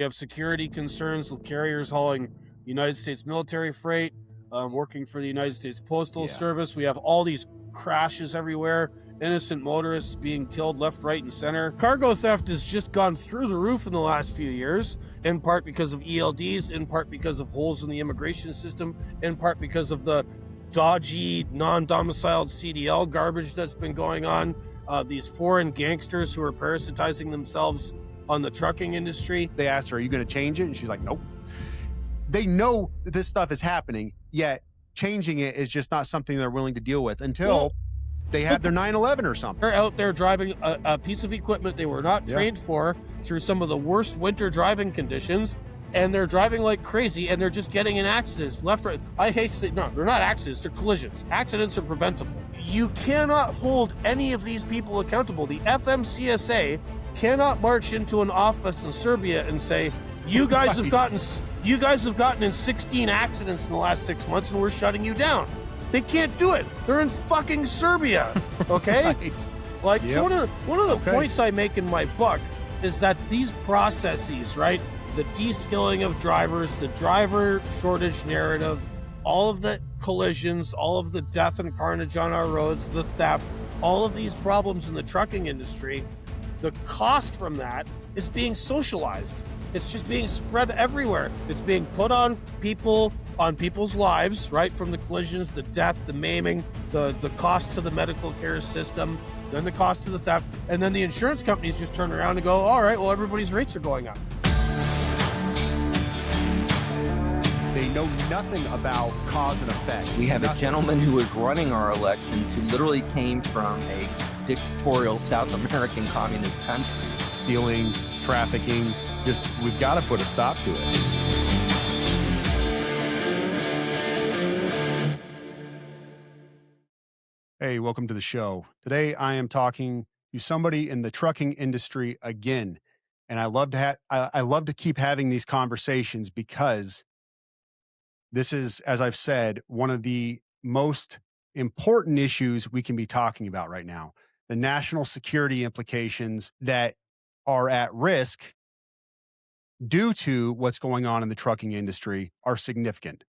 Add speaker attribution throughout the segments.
Speaker 1: We have security concerns with carriers hauling United States military freight, working for the United States Postal Service. We have all these crashes everywhere, innocent motorists being killed left, right, and center. Cargo theft has just gone through the roof in the last few years, in part because of ELDs, in part because of holes in the immigration system, in part because of the dodgy, non-domiciled CDL garbage that's been going on. These foreign gangsters who are parasitizing themselves on the trucking industry.
Speaker 2: They asked her, are you going to change it? And she's like, nope. They know that this stuff is happening, yet changing it is just not something they're willing to deal with until they have their 9/11 or something.
Speaker 1: They're out there driving a piece of equipment they were not trained for through some of the worst winter driving conditions, and they're driving like crazy, and they're just getting in accidents left, right. I hate to say, no, they're not accidents, they're collisions. Accidents are preventable. You cannot hold any of these people accountable. The FMCSA cannot march into an office in Serbia and say, you guys have gotten in 16 accidents in the last 6 months and we're shutting you down. They can't do it. They're in fucking Serbia. Okay?
Speaker 2: Right.
Speaker 1: So one of the points I make in my book is that these processes, right? The de-skilling of drivers, the driver shortage narrative, all of the collisions, all of the death and carnage on our roads, the theft, all of these problems in the trucking industry, the cost from that is being socialized. It's just being spread everywhere. It's being put on people, on people's lives, right? From the collisions, the death, the maiming, the cost to the medical care system, then the cost to the theft, and then the insurance companies just turn around and go, all right, well, everybody's rates are going up.
Speaker 2: They know nothing about cause and effect.
Speaker 3: We have a gentleman who is running our elections who literally came from a dictatorial South American communist country.
Speaker 2: Stealing, trafficking, we've got to put a stop to it. Hey, welcome to the show. Today I am talking to somebody in the trucking industry again. And I love to keep having these conversations because this is, as I've said, one of the most important issues we can be talking about right now. The national security implications that are at risk due to what's going on in the trucking industry are significant.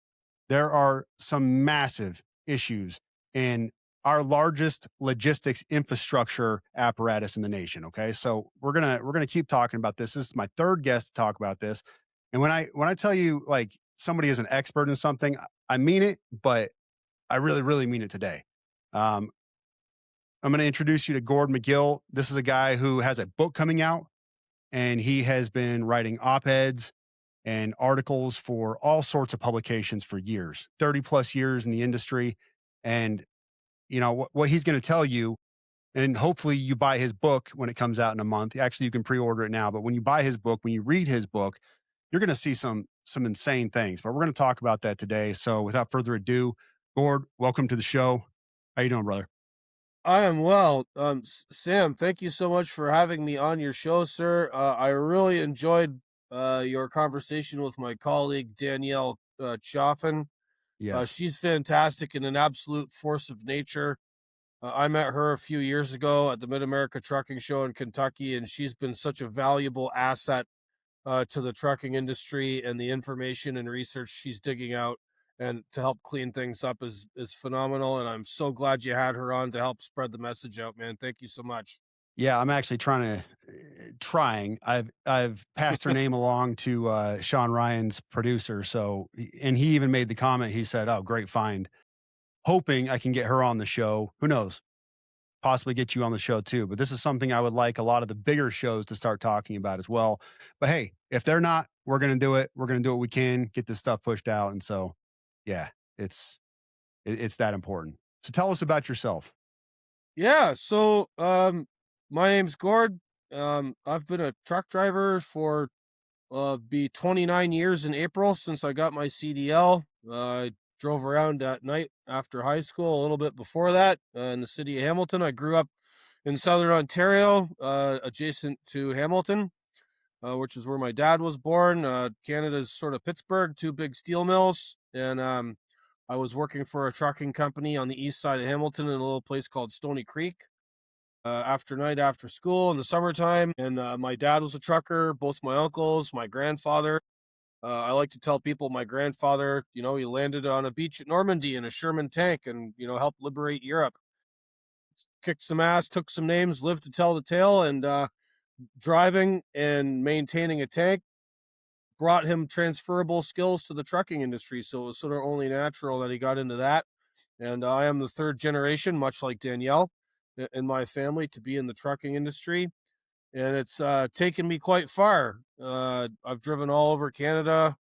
Speaker 2: There are some massive issues in our largest logistics infrastructure apparatus in the nation. Okay. So we're gonna keep talking about this. This is my third guest to talk about this. And when I tell you like somebody is an expert in something, I mean it, but I really, really mean it today. I'm going to introduce you to Gord Magill. This is a guy who has a book coming out, and he has been writing op-eds and articles for all sorts of publications for years, 30 plus years in the industry. And, you know, what he's going to tell you, and hopefully you buy his book when it comes out in a month. Actually, you can pre-order it now, but when you buy his book, when you read his book, you're going to see some insane things, but we're going to talk about that today. So without further ado, Gord, welcome to the show. How you doing, brother?
Speaker 1: I am well. Sam, thank you so much for having me on your show, sir. I really enjoyed your conversation with my colleague, Danielle Chaffin.
Speaker 2: Yes.
Speaker 1: She's fantastic and an absolute force of nature. I met her a few years ago at the Mid-America Trucking Show in Kentucky, and she's been such a valuable asset to the trucking industry, and the information and research she's digging out and to help clean things up is phenomenal. And I'm so glad you had her on to help spread the message out, man. Thank you so much.
Speaker 2: Yeah, I'm actually trying. I've passed her name along to Sean Ryan's producer. So, and he even made the comment. He said, "Oh, great find." Hoping I can get her on the show. Who knows? Possibly get you on the show too. But this is something I would like a lot of the bigger shows to start talking about as well. But hey, if they're not, we're going to do it. We're going to do what we can, get this stuff pushed out. And so, yeah, it's that important. So tell us about yourself.
Speaker 1: Yeah. So, my name's Gord. I've been a truck driver for, be 29 years in April since I got my CDL. I drove around at night after high school, a little bit before that, in the city of Hamilton. I grew up in Southern Ontario, adjacent to Hamilton, which is where my dad was born. Canada's sort of Pittsburgh, two big steel mills. And I was working for a trucking company on the east side of Hamilton in a little place called Stony Creek. after school in the summertime. And my dad was a trucker, both my uncles, my grandfather. I like to tell people my grandfather, he landed on a beach at Normandy in a Sherman tank and, helped liberate Europe. Kicked some ass, took some names, lived to tell the tale, and driving and maintaining a tank brought him transferable skills to the trucking industry. So it was sort of only natural that he got into that. And I am the third generation, much like Danielle, in my family to be in the trucking industry. And it's taken me quite far. I've driven all over Canada.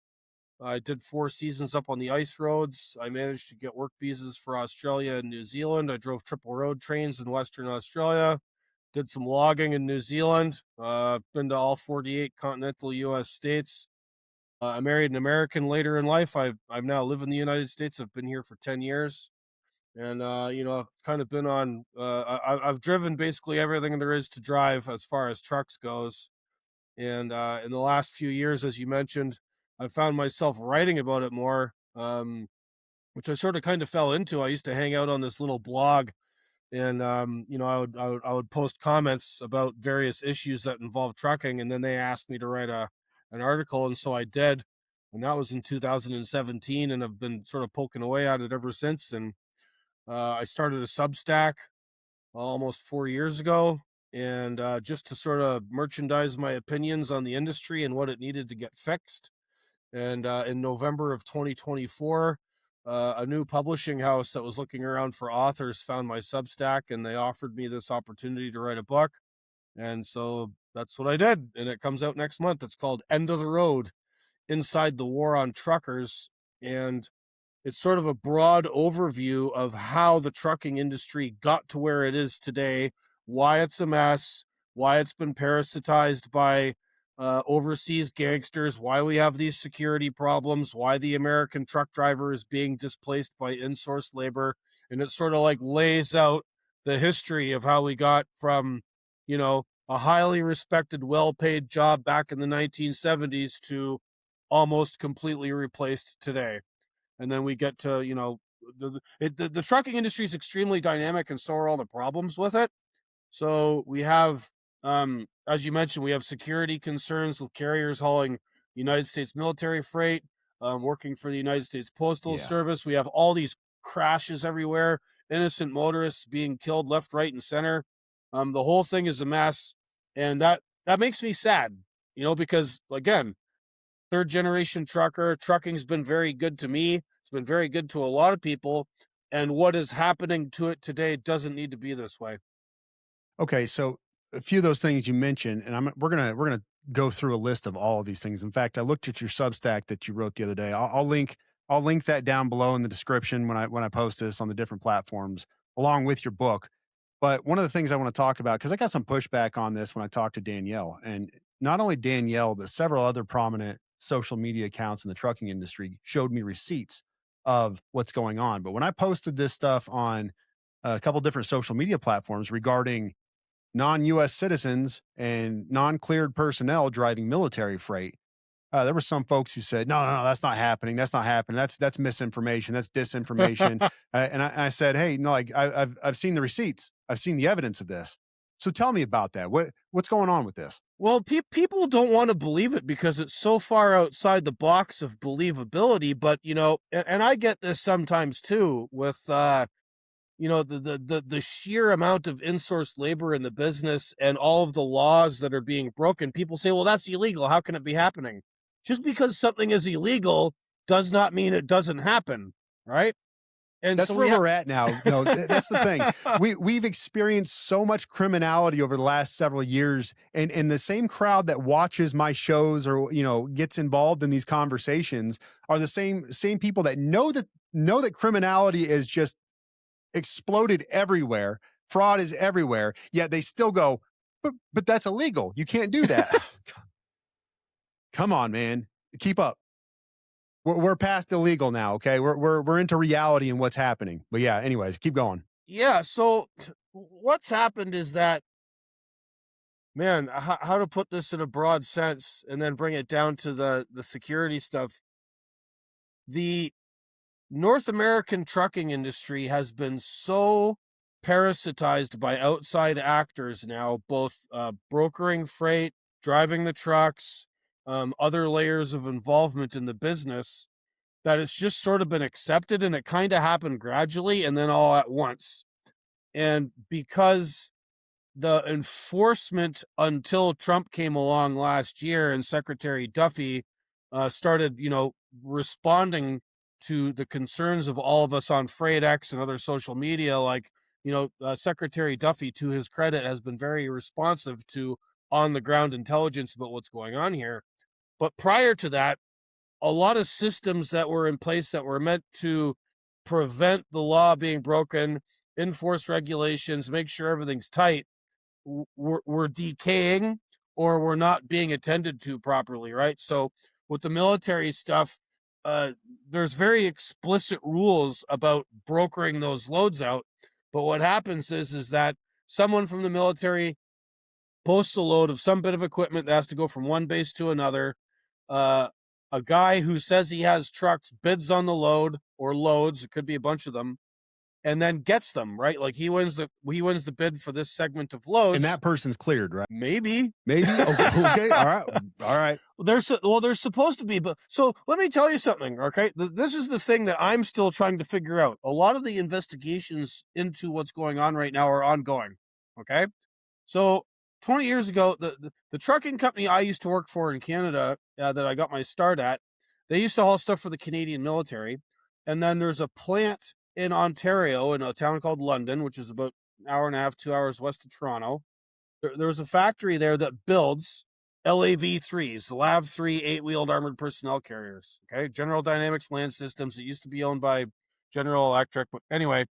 Speaker 1: I did 4 seasons up on the ice roads. I managed to get work visas for Australia and New Zealand. I drove triple road trains in Western Australia. Did some logging in New Zealand. Been to all 48 continental U.S. states. I married an American later in life. I've now live in the United States. I've been here for 10 years. And, I've kind of been on, I've driven basically everything there is to drive as far as trucks goes. And in the last few years, as you mentioned, I found myself writing about it more, which I sort of kind of fell into. I used to hang out on this little blog, and I would post comments about various issues that involve trucking, and then they asked me to write an article, and so I did, and that was in 2017, and I've been sort of poking away at it ever since. And I started a Substack almost 4 years ago, and just to sort of merchandise my opinions on the industry and what it needed to get fixed. And in November of 2024, a new publishing house that was looking around for authors found my Substack, and they offered me this opportunity to write a book. And so that's what I did, and it comes out next month. It's called End of the Road: Inside the War on Truckers. And it's sort of a broad overview of how the trucking industry got to where it is today, why it's a mess, why it's been parasitized by overseas gangsters, why we have these security problems, why the American truck driver is being displaced by in-source labor. And it sort of like lays out the history of how we got from, a highly respected, well-paid job back in the 1970s to almost completely replaced today. And then we get to, the trucking industry is extremely dynamic, and so are all the problems with it. So we have, as you mentioned, we have security concerns with carriers hauling United States military freight, working for the United States Postal Service. We have all these crashes everywhere, innocent motorists being killed left, right, and center. The whole thing is a mess, and that makes me sad, because again, third generation trucker, trucking's been very good to me. It's been very good to a lot of people. And what is happening to it today doesn't need to be this way.
Speaker 2: Okay, so a few of those things you mentioned, and we're gonna go through a list of all of these things. In fact, I looked at your Substack that you wrote the other day. I'll link that down below in the description when I post this on the different platforms, along with your book. But one of the things I want to talk about, because I got some pushback on this when I talked to Danielle, and not only Danielle, but several other prominent social media accounts in the trucking industry showed me receipts of what's going on. But when I posted this stuff on a couple different social media platforms regarding non-U.S. citizens and non-cleared personnel driving military freight, there were some folks who said, no, that's not happening. That's not happening. That's misinformation. That's disinformation. And I said, hey, no, like I've seen the receipts. I've seen the evidence of this. So tell me about that. What's going on with this?
Speaker 1: Well, people don't want to believe it because it's so far outside the box of believability. But, and I get this sometimes too with, the sheer amount of in-source labor in the business and all of the laws that are being broken. People say, well, that's illegal. How can it be happening? Just because something is illegal does not mean it doesn't happen, right? And
Speaker 2: that's
Speaker 1: so
Speaker 2: where we're at now. No, that's the thing. We've experienced so much criminality over the last several years, and the same crowd that watches my shows or gets involved in these conversations are the same people that know that criminality is just exploded everywhere. Fraud is everywhere. Yet they still go, but that's illegal. You can't do that. Come on, man. Keep up. We're past illegal now. Okay. We're into reality and what's happening. But yeah, anyways, keep going.
Speaker 1: Yeah. So what's happened is that, man, how to put this in a broad sense and then bring it down to the security stuff. The North American trucking industry has been so parasitized by outside actors now, both brokering freight, driving the trucks, other layers of involvement in the business, that it's just sort of been accepted, and it kind of happened gradually and then all at once. And because the enforcement until Trump came along last year and Secretary Duffy started, responding to the concerns of all of us on FreightX and other social media, like, Secretary Duffy, to his credit, has been very responsive to on-the-ground intelligence about what's going on here. But prior to that, a lot of systems that were in place that were meant to prevent the law being broken, enforce regulations, make sure everything's tight, were decaying or were not being attended to properly, right? So with the military stuff, there's very explicit rules about brokering those loads out. But what happens is that someone from the military posts a load of some bit of equipment that has to go from one base to another. A guy who says he has trucks bids on the load or loads, it could be a bunch of them, and then gets them, right? Like he wins the bid for this segment of loads.
Speaker 2: And that person's cleared, right?
Speaker 1: Maybe.
Speaker 2: Okay. All right.
Speaker 1: They're supposed to be, but so let me tell you something, okay? This is the thing that I'm still trying to figure out. A lot of the investigations into what's going on right now are ongoing, okay? So 20 years ago, the trucking company I used to work for in Canada, that I got my start at, they used to haul stuff for the Canadian military. And then there's a plant in Ontario, in a town called London, which is about an hour and a half, 2 hours west of Toronto. There's a factory there that builds LAV-3s, the LAV-3 8-wheeled armored personnel carriers. Okay, General Dynamics Land Systems. It used to be owned by General Electric, but anyway,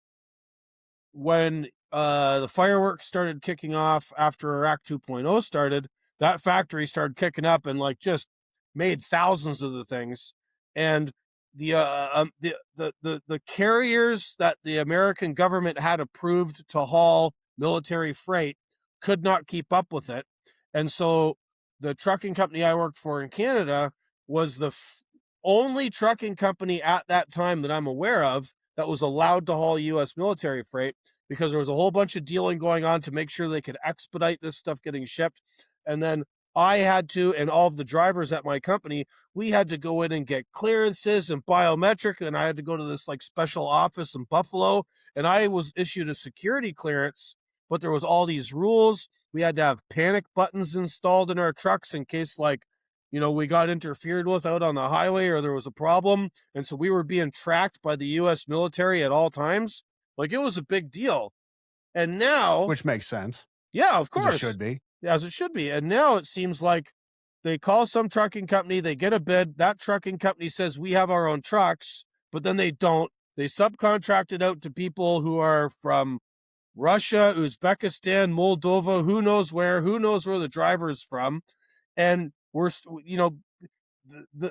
Speaker 1: when the fireworks started kicking off after Iraq 2.0 started, that factory started kicking up and like just made thousands of the things. And the carriers that the American government had approved to haul military freight could not keep up with it. And so the trucking company I worked for in Canada was the only trucking company at that time that I'm aware of that was allowed to haul U.S. military freight, because there was a whole bunch of dealing going on to make sure they could expedite this stuff getting shipped. And then I had to, and all of the drivers at my company, we had to go in and get clearances and biometric, and I had to go to this like special office in Buffalo, and I was issued a security clearance, but there was all these rules. We had to have panic buttons installed in our trucks in case we got interfered with out on the highway or there was a problem. And so we were being tracked by the U.S. military at all times. Like, it was a big deal. And now...
Speaker 2: Which makes sense.
Speaker 1: Yeah, of course.
Speaker 2: As it should be.
Speaker 1: As it should be. And now it seems like they call some trucking company, they get a bid, that trucking company says, we have our own trucks, but then they don't. They subcontract it out to people who are from Russia, Uzbekistan, Moldova, who knows where the driver is from. And we're,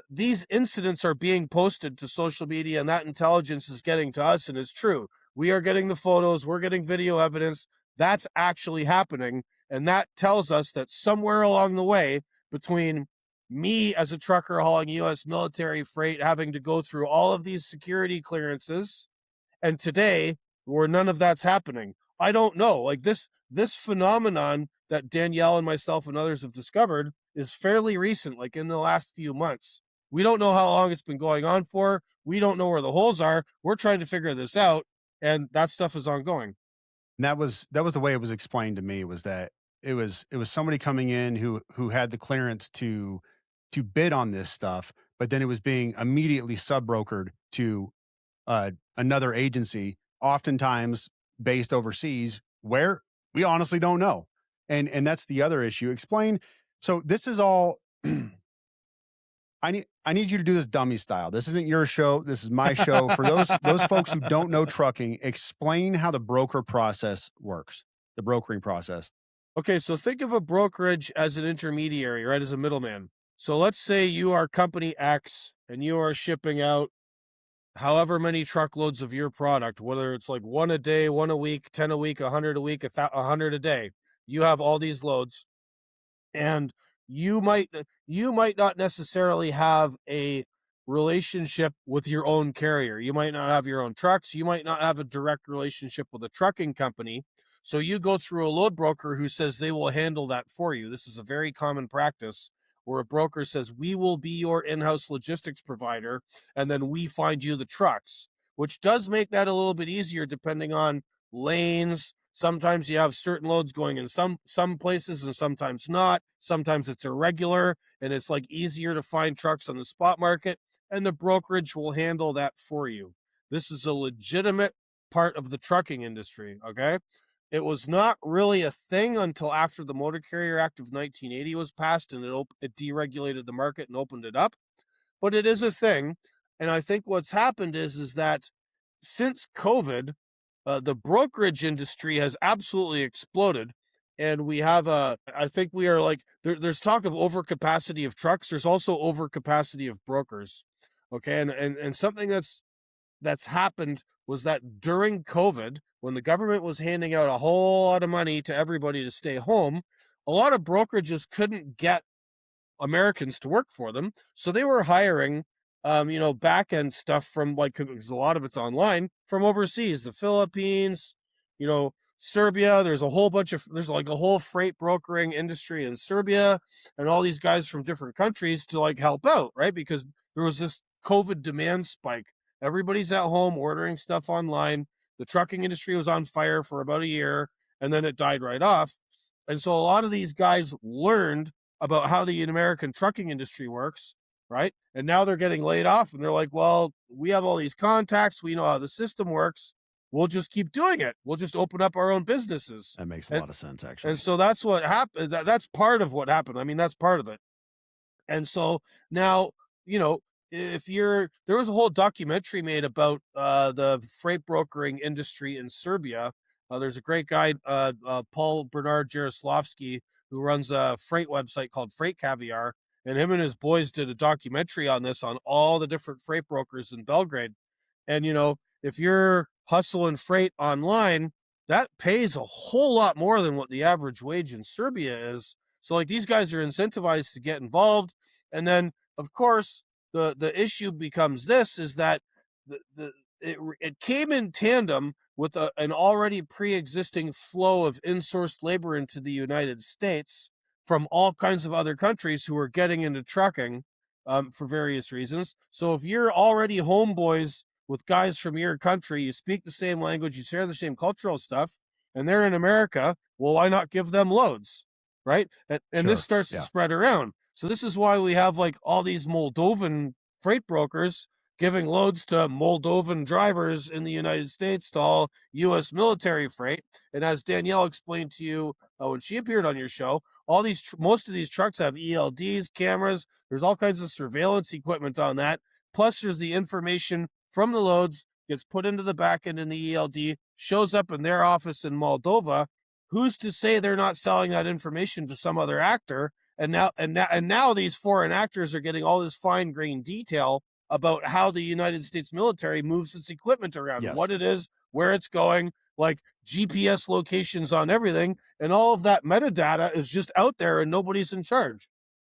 Speaker 1: these incidents are being posted to social media, and that intelligence is getting to us, and it's true. We are getting the photos, we're getting video evidence. That's actually happening, and that tells us that somewhere along the way, between me as a trucker hauling U.S. military freight, having to go through all of these security clearances, and today, where none of that's happening, I don't know. Like, this phenomenon that Danielle and myself and others have discovered is fairly recent, like in the last few months. We don't know how long it's been going on for. We don't know where the holes are. We're trying to figure this out, and that stuff is ongoing.
Speaker 2: And that was the way it was explained to me, was that it was somebody coming in who had the clearance to bid on this stuff, but then it was being immediately sub-brokered to another agency, oftentimes based overseas, where we honestly don't know. And that's the other issue. Explain. So this is all, I need you to do this dummy style. This isn't your show. This is my show. For those folks who don't know trucking, explain how the broker process works, the brokering process.
Speaker 1: Okay, so think of a brokerage as an intermediary, right, as a middleman. So let's say you are company X and you are shipping out however many truckloads of your product, whether it's like 1 a day, 1 a week, 10 a week, 100 a week, 100 a day. You have all these loads, and you might not necessarily have a relationship with your own carrier. You might not have your own trucks. You might not have a direct relationship with a trucking company. So you go through a load broker who says they will handle that for you. This is a very common practice where a broker says, we will be your in-house logistics provider, and then we find you the trucks, which does make that a little bit easier depending on lanes. Sometimes you have certain loads going in some places and sometimes not. Sometimes it's irregular and it's like easier to find trucks on the spot market, and the brokerage will handle that for you. This is a legitimate part of the trucking industry, okay? It was not really a thing until after the Motor Carrier Act of 1980 was passed, and it deregulated the market and opened it up. But it is a thing, and I think what's happened is that since COVID, the brokerage industry has absolutely exploded, and we have I think we are like there's talk of overcapacity of trucks. There's also overcapacity of brokers. Okay, and something that's happened was that during COVID, when the government was handing out a whole lot of money to everybody to stay home, a lot of brokerages couldn't get Americans to work for them. So they were hiring, back end stuff from, like, because a lot of it's online, from overseas, the Philippines, Serbia. There's like a whole freight brokering industry in Serbia, and all these guys from different countries to like help out, right? Because there was this COVID demand spike. Everybody's at home ordering stuff online. The trucking industry was on fire for about a year, and then it died right off. And so a lot of these guys learned about how the American trucking industry works, right? And now they're getting laid off, and they're like, well, we have all these contacts. We know how the system works. We'll just keep doing it. We'll just open up our own businesses.
Speaker 2: That makes a lot of sense, actually.
Speaker 1: And so that's what happened. That's part of what happened. I mean, that's part of it. And so now, there was a whole documentary made about the freight brokering industry in Serbia. There's a great guy, Paul Bernard Jaroslavsky, who runs a freight website called Freight Caviar, and him and his boys did a documentary on this, on all the different freight brokers in Belgrade. And if you're hustling freight online, that pays a whole lot more than what the average wage in Serbia is. So like these guys are incentivized to get involved, and then of course the issue becomes this: is that it came in tandem with an already pre-existing flow of insourced labor into the United States from all kinds of other countries who are getting into trucking for various reasons. So if you're already homeboys with guys from your country, you speak the same language, you share the same cultural stuff, and they're in America, well, why not give them loads, right? And
Speaker 2: Sure.
Speaker 1: this starts to spread around. So this is why we have like all these Moldovan freight brokers giving loads to Moldovan drivers in the United States to all U.S. military freight. And as Danielle explained to you when she appeared on your show, most of these trucks have ELDs, cameras. There's all kinds of surveillance equipment on that. Plus, there's the information from the loads gets put into the back end in the ELD, shows up in their office in Moldova. Who's to say they're not selling that information to some other actor? And now these foreign actors are getting all this fine-grained detail about how the United States military moves its equipment around, what it is, where it's going, like GPS locations on everything, and all of that metadata is just out there and nobody's in charge.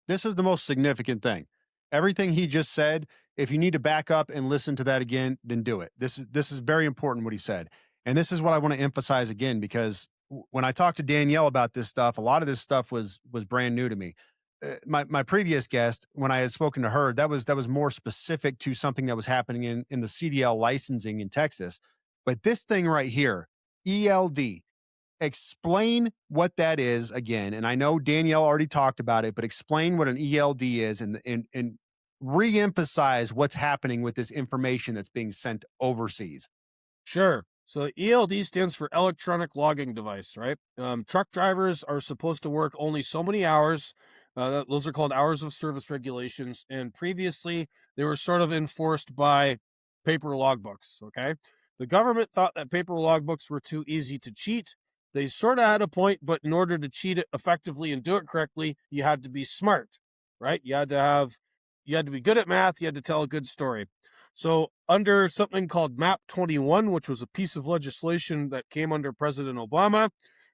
Speaker 2: This is the most significant thing. Everything he just said, if you need to back up and listen to that again, then do it. This is very important what he said. And this is what I want to emphasize again, because when I talked to Danielle about this stuff, a lot of this stuff was brand new to me. My previous guest, when I had spoken to her, that was more specific to something that was happening in the CDL licensing in Texas. But this thing right here, ELD, explain what that is again. And I know Danielle already talked about it, but explain what an ELD is and re-emphasize what's happening with this information that's being sent overseas.
Speaker 1: Sure. So ELD stands for electronic logging device, right? Truck drivers are supposed to work only so many hours. Those are called hours of service regulations. And previously, they were sort of enforced by paper logbooks, okay? The government thought that paper logbooks were too easy to cheat. They sort of had a point, but in order to cheat it effectively and do it correctly, you had to be smart, right? You had to be good at math. You had to tell a good story. So under something called MAP 21, which was a piece of legislation that came under President Obama,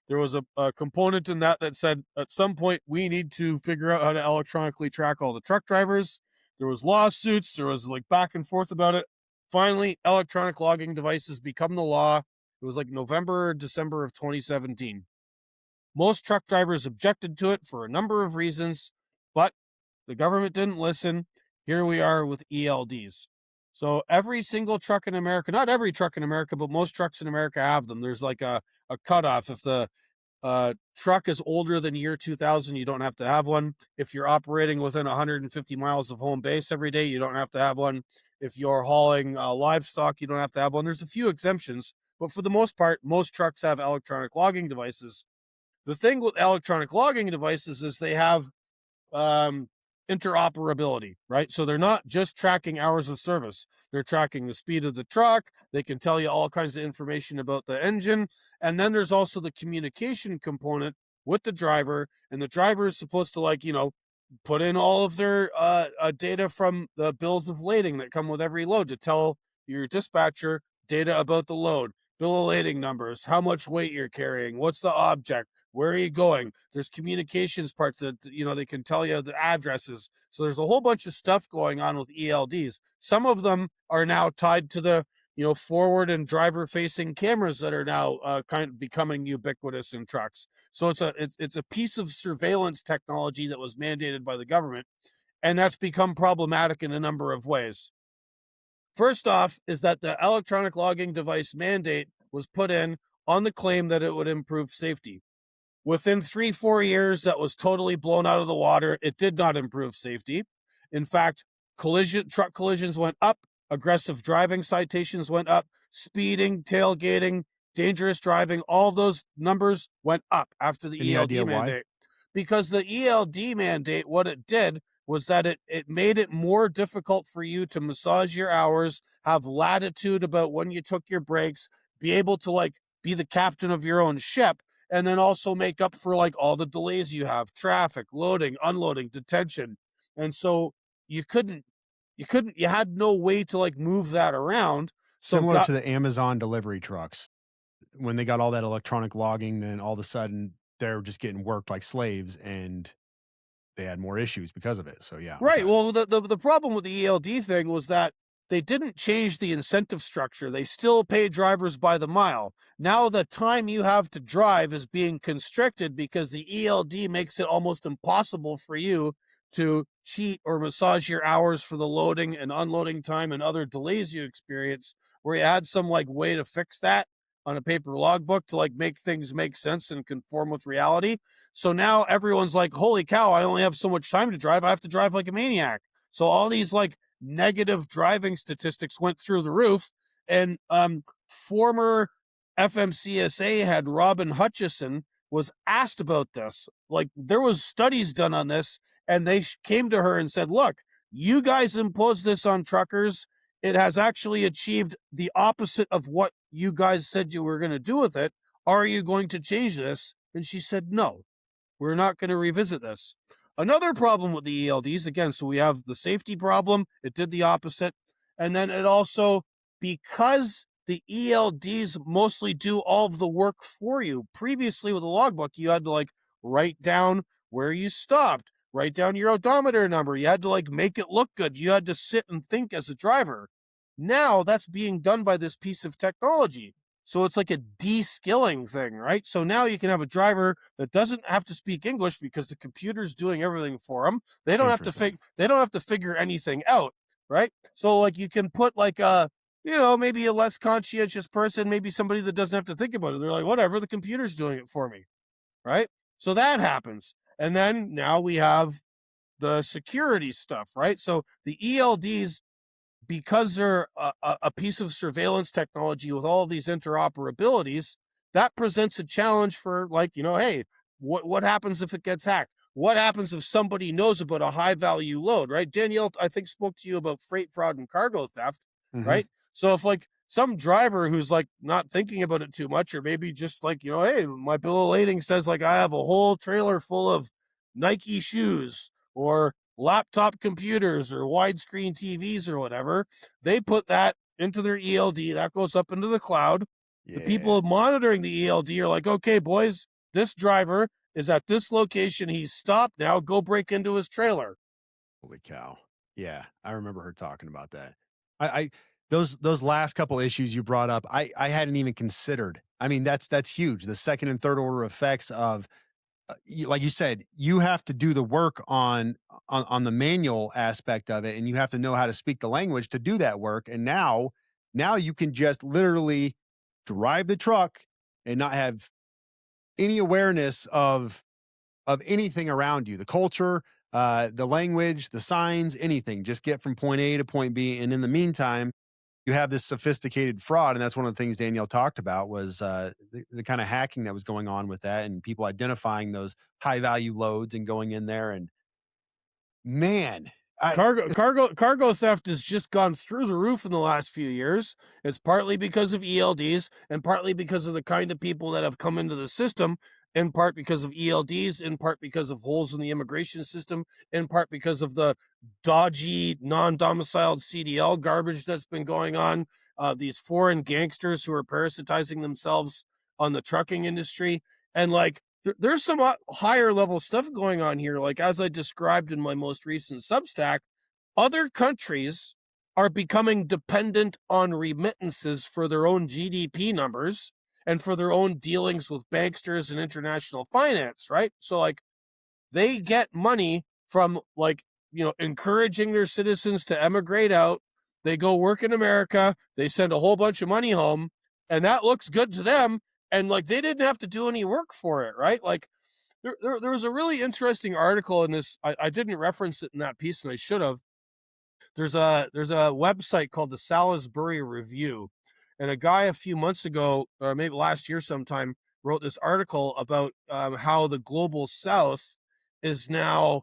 Speaker 1: there was a component in that said at some point we need to figure out how to electronically track all the truck drivers. There was lawsuits. There was like back and forth about it. Finally, electronic logging devices become the law. It was like November, December of 2017. Most truck drivers objected to it for a number of reasons, but the government didn't listen. Here we are with ELDs. So every single truck in America, not every truck in America, but most trucks in America have them. There's like a cutoff. If the truck is older than year 2000, you don't have to have one. If you're operating within 150 miles of home base every day, you don't have to have one. If you're hauling livestock, you don't have to have one. There's a few exemptions, but for the most part, most trucks have electronic logging devices. The thing with electronic logging devices is they have interoperability, right? So they're not just tracking hours of service. They're tracking the speed of the truck. They can tell you all kinds of information about the engine. And then there's also the communication component with the driver. And the driver is supposed to put in all of their data from the bills of lading that come with every load to tell your dispatcher data about the load, bill of lading numbers, how much weight you're carrying, what's the object, where are you going? There's communications parts that, they can tell you the addresses. So there's a whole bunch of stuff going on with ELDs. Some of them are now tied to the, forward and driver facing cameras that are now kind of becoming ubiquitous in trucks. So it's a piece of surveillance technology that was mandated by the government. And that's become problematic in a number of ways. First off is that the electronic logging device mandate was put in on the claim that it would improve safety. Within 3-4 years, that was totally blown out of the water. It did not improve safety. In fact, truck collisions went up, aggressive driving citations went up, speeding, tailgating, dangerous driving, all those numbers went up after the
Speaker 2: Any
Speaker 1: ELD
Speaker 2: idea
Speaker 1: mandate.
Speaker 2: why?
Speaker 1: Because the ELD mandate, what it did was that it made it more difficult for you to massage your hours, have latitude about when you took your breaks, be able to be the captain of your own ship, and then also make up for all the delays you have, traffic, loading, unloading, detention. And so you had no way to move that around. So
Speaker 2: Similar to the Amazon delivery trucks. When they got all that electronic logging, then all of a sudden they're just getting worked like slaves and they had more issues because of it. So yeah.
Speaker 1: Right.
Speaker 2: Okay.
Speaker 1: Well, the problem with the ELD thing was that they didn't change the incentive structure. They still pay drivers by the mile. Now the time you have to drive is being constricted because the ELD makes it almost impossible for you to cheat or massage your hours for the loading and unloading time and other delays you experience, where you had some way to fix that on a paper logbook to make things make sense and conform with reality. So now everyone's like, holy cow, I only have so much time to drive. I have to drive like a maniac. So all these negative driving statistics went through the roof. And former FMCSA head Robin Hutchison was asked about this. There was studies done on this, and they came to her and said, look, you guys imposed this on truckers. It has actually achieved the opposite of what you guys said you were going to do with it. Are you going to change this? And she said, no, we're not going to revisit this. Another problem with the ELDs, again, so we have the safety problem. It did the opposite. And then it also, because the ELDs mostly do all of the work for you. Previously with a logbook, you had to write down where you stopped, write down your odometer number. You had to make it look good. You had to sit and think as a driver. Now that's being done by this piece of technology. So it's like a de-skilling thing, right? So now you can have a driver that doesn't have to speak English because the computer's doing everything for them. They don't have to figure anything out, right? So you can put maybe a less conscientious person, maybe somebody that doesn't have to think about it. They're like, whatever, the computer's doing it for me, right? So that happens. And then now we have the security stuff, right? So the ELDs, because they're a piece of surveillance technology with all of these interoperabilities, that presents a challenge for hey, what happens if it gets hacked? What happens if somebody knows about a high value load, right? Danielle, I think, spoke to you about freight fraud and cargo theft, right? So if some driver who's not thinking about it too much, or maybe just hey, my bill of lading says I have a whole trailer full of Nike shoes or laptop computers or widescreen TVs or whatever, they put that into their ELD. That goes up into the cloud. Yeah. The people monitoring the ELD are like, okay, boys, this driver is at this location. He's stopped now. Go break into his trailer.
Speaker 2: Holy cow. Yeah, I remember her talking about that. I those last couple issues you brought up, I hadn't even considered. I mean, that's huge. The second and third order effects of like you said, you have to do the work on the manual aspect of it, and you have to know how to speak the language to do that work. And now you can just literally drive the truck and not have any awareness of anything around you, the culture, the language, the signs, anything. Just get from point A to point B, and in the meantime, you have this sophisticated fraud. And that's one of the things Danielle talked about was the kind of hacking that was going on with that, and people identifying those high value loads and going in there. And man,
Speaker 1: Cargo theft has just gone through the roof in the last few years. It's partly because of ELDs and partly because of the kind of people that have come into the system, in part because of ELDs, in part because of holes in the immigration system, in part because of the dodgy non-domiciled CDL garbage that's been going on, these foreign gangsters who are parasitizing themselves on the trucking industry. And like, there's some higher level stuff going on here. Like, as I described in my most recent Substack, other countries are becoming dependent on remittances for their own GDP numbers and for their own dealings with banksters and international finance, right? So like, they get money from like, encouraging their citizens to emigrate out. They go work in America, they send a whole bunch of money home, and that looks good to them. And like, they didn't have to do any work for it, right? Like, there was a really interesting article in this. I didn't reference it in that piece, and I should have. There's a website called the Salisbury Review, and a guy a few months ago, or maybe last year sometime, wrote this article about how the global South is now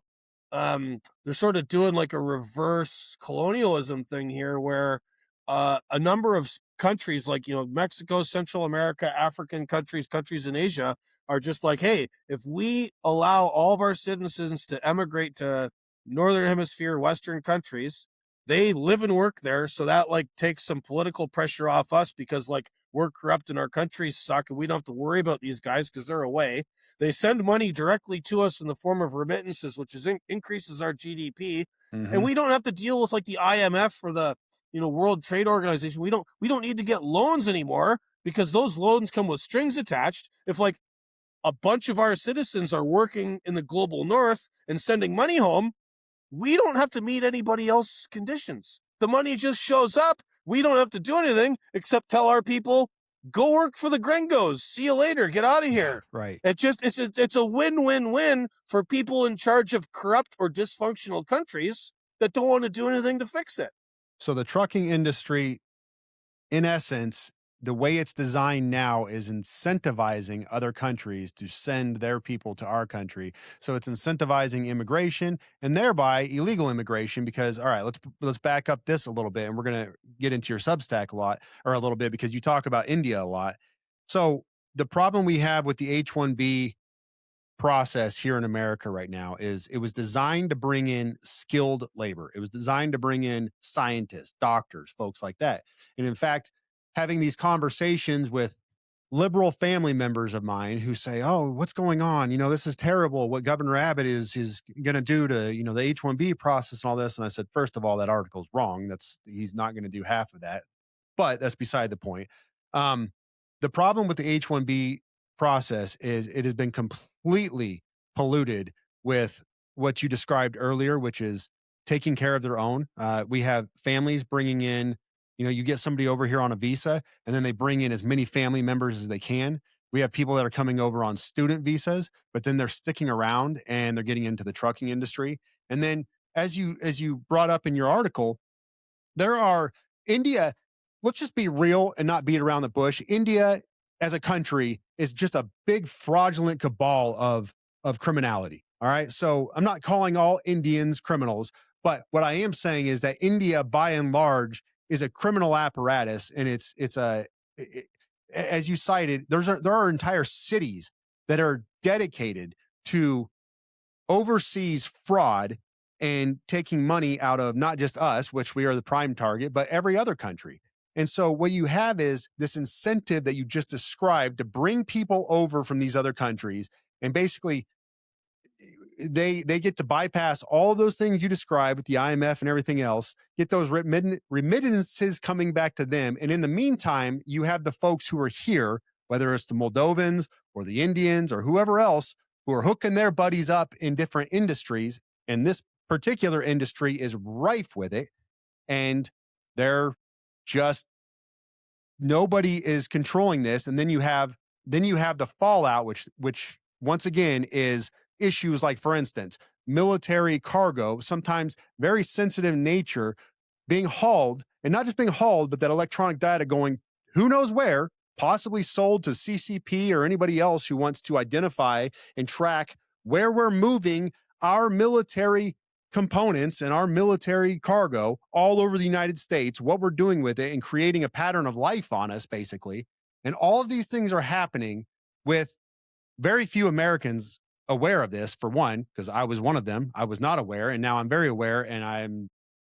Speaker 1: they're sort of doing like a reverse colonialism thing here, where a number of countries like Mexico, Central America, African countries in Asia are just like, hey, if we allow all of our citizens to emigrate to Northern Hemisphere, Western countries, they live and work there. So that like takes some political pressure off us because like we're corrupt and our countries suck and we don't have to worry about these guys because they're away. They send money directly to us in the form of remittances, which increases our GDP. Mm-hmm. And we don't have to deal with like the IMF or the World Trade Organization. We don't need to get loans anymore because those loans come with strings attached. If like a bunch of our citizens are working in the global north and sending money home, we don't have to meet anybody else's conditions. The money just shows up. We don't have to do anything except tell our people, go work for the gringos. See you later. Get out of here.
Speaker 2: Right.
Speaker 1: It's a win-win-win for people in charge of corrupt or dysfunctional countries that don't want to do anything to fix it.
Speaker 2: So the trucking industry, in essence, the way it's designed now is incentivizing other countries to send their people to our country. So it's incentivizing immigration and thereby illegal immigration because, all right, let's back up this a little bit. And we're going to get into your Substack a little bit because you talk about India a lot. So the problem we have with the H-1B process here in America right now is it was designed to bring in skilled labor. It was designed to bring in scientists, doctors, folks like that. And in fact, having these conversations with liberal family members of mine who say, oh, what's going on? This is terrible. What Governor Abbott is going to do to, the H-1B process and all this. And I said, first of all, that article's wrong. He's not going to do half of that, but that's beside the point. The problem with the H-1B process is it has been completely polluted with what you described earlier, which is taking care of their own. We have families bringing in, you get somebody over here on a visa and then they bring in as many family members as they can. We have people that are coming over on student visas, but then they're sticking around and they're getting into the trucking industry. And then as you brought up in your article, there are India, let's just be real and not beat around the bush. India as a country is just a big fraudulent cabal of criminality. All right. So I'm not calling all Indians criminals, but what I am saying is that India by and large is a criminal apparatus. And as you cited, there are entire cities that are dedicated to overseas fraud and taking money out of not just us, which we are the prime target, but every other country. And so what you have is this incentive that you just described to bring people over from these other countries. And basically, they get to bypass all of those things you described with the IMF and everything else, get those remittances coming back to them. And in the meantime, you have the folks who are here, whether it's the Moldovans or the Indians or whoever else, who are hooking their buddies up in different industries. And this particular industry is rife with it. And they're just, nobody is controlling this. And then you have the fallout, which once again is issues like, for instance, military cargo, sometimes very sensitive in nature, being hauled, and not just being hauled, but that electronic data going who knows where, possibly sold to CCP or anybody else who wants to identify and track where we're moving our military components and our military cargo all over the United States, what we're doing with it, and creating a pattern of life on us, basically. And all of these things are happening with very few Americans aware of this, for one, because I was one of them. I was not aware, and now I'm very aware, and I'm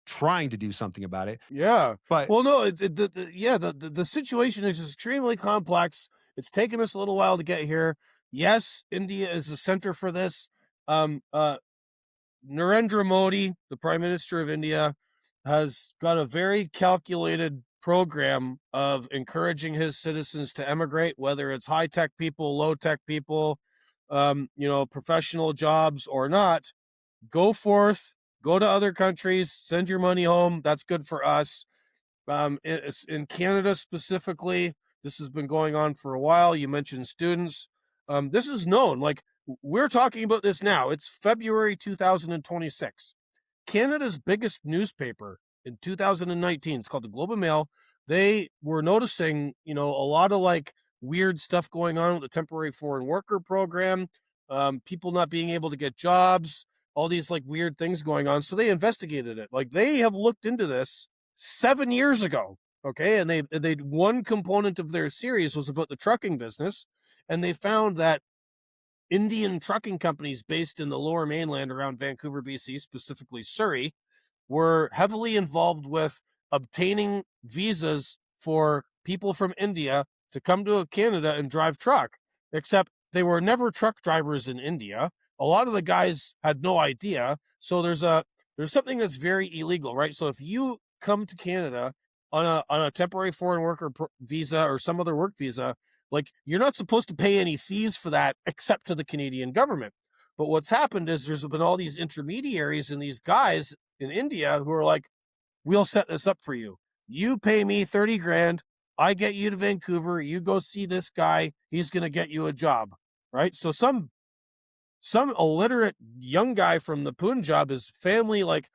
Speaker 2: trying to do something about it.
Speaker 1: Yeah.
Speaker 2: But
Speaker 1: well, no, the situation is extremely complex. It's taken us a little while to get here. Yes, India is the center for this. Narendra Modi, the Prime Minister of India, has got a very calculated program of encouraging his citizens to emigrate, whether it's high-tech people, low-tech people, professional jobs or not. Go forth, go to other countries, send your money home. That's good for us. In Canada specifically, this has been going on for a while. You mentioned students. This is known. Like, we're talking about this now. It's February 2026. Canada's biggest newspaper in 2019, it's called the Globe and Mail. They were noticing, a lot of like weird stuff going on with the temporary foreign worker program, people not being able to get jobs, all these like weird things going on. So they investigated it. Like, they have looked into this 7 years ago. Okay. And they one component of their series was about the trucking business. And they found that Indian trucking companies based in the lower mainland around Vancouver, BC, specifically Surrey, were heavily involved with obtaining visas for people from India to come to Canada and drive truck, except they were never truck drivers in India. A lot of the guys had no idea. So there's something that's very illegal, right? So if you come to Canada on a temporary foreign worker visa or some other work visa, like, you're not supposed to pay any fees for that except to the Canadian government. But what's happened is there's been all these intermediaries and these guys in India who are like, we'll set this up for you. You pay me 30 grand. I get you to Vancouver. You go see this guy. He's going to get you a job, right? So some illiterate young guy from the Punjab, his family, like,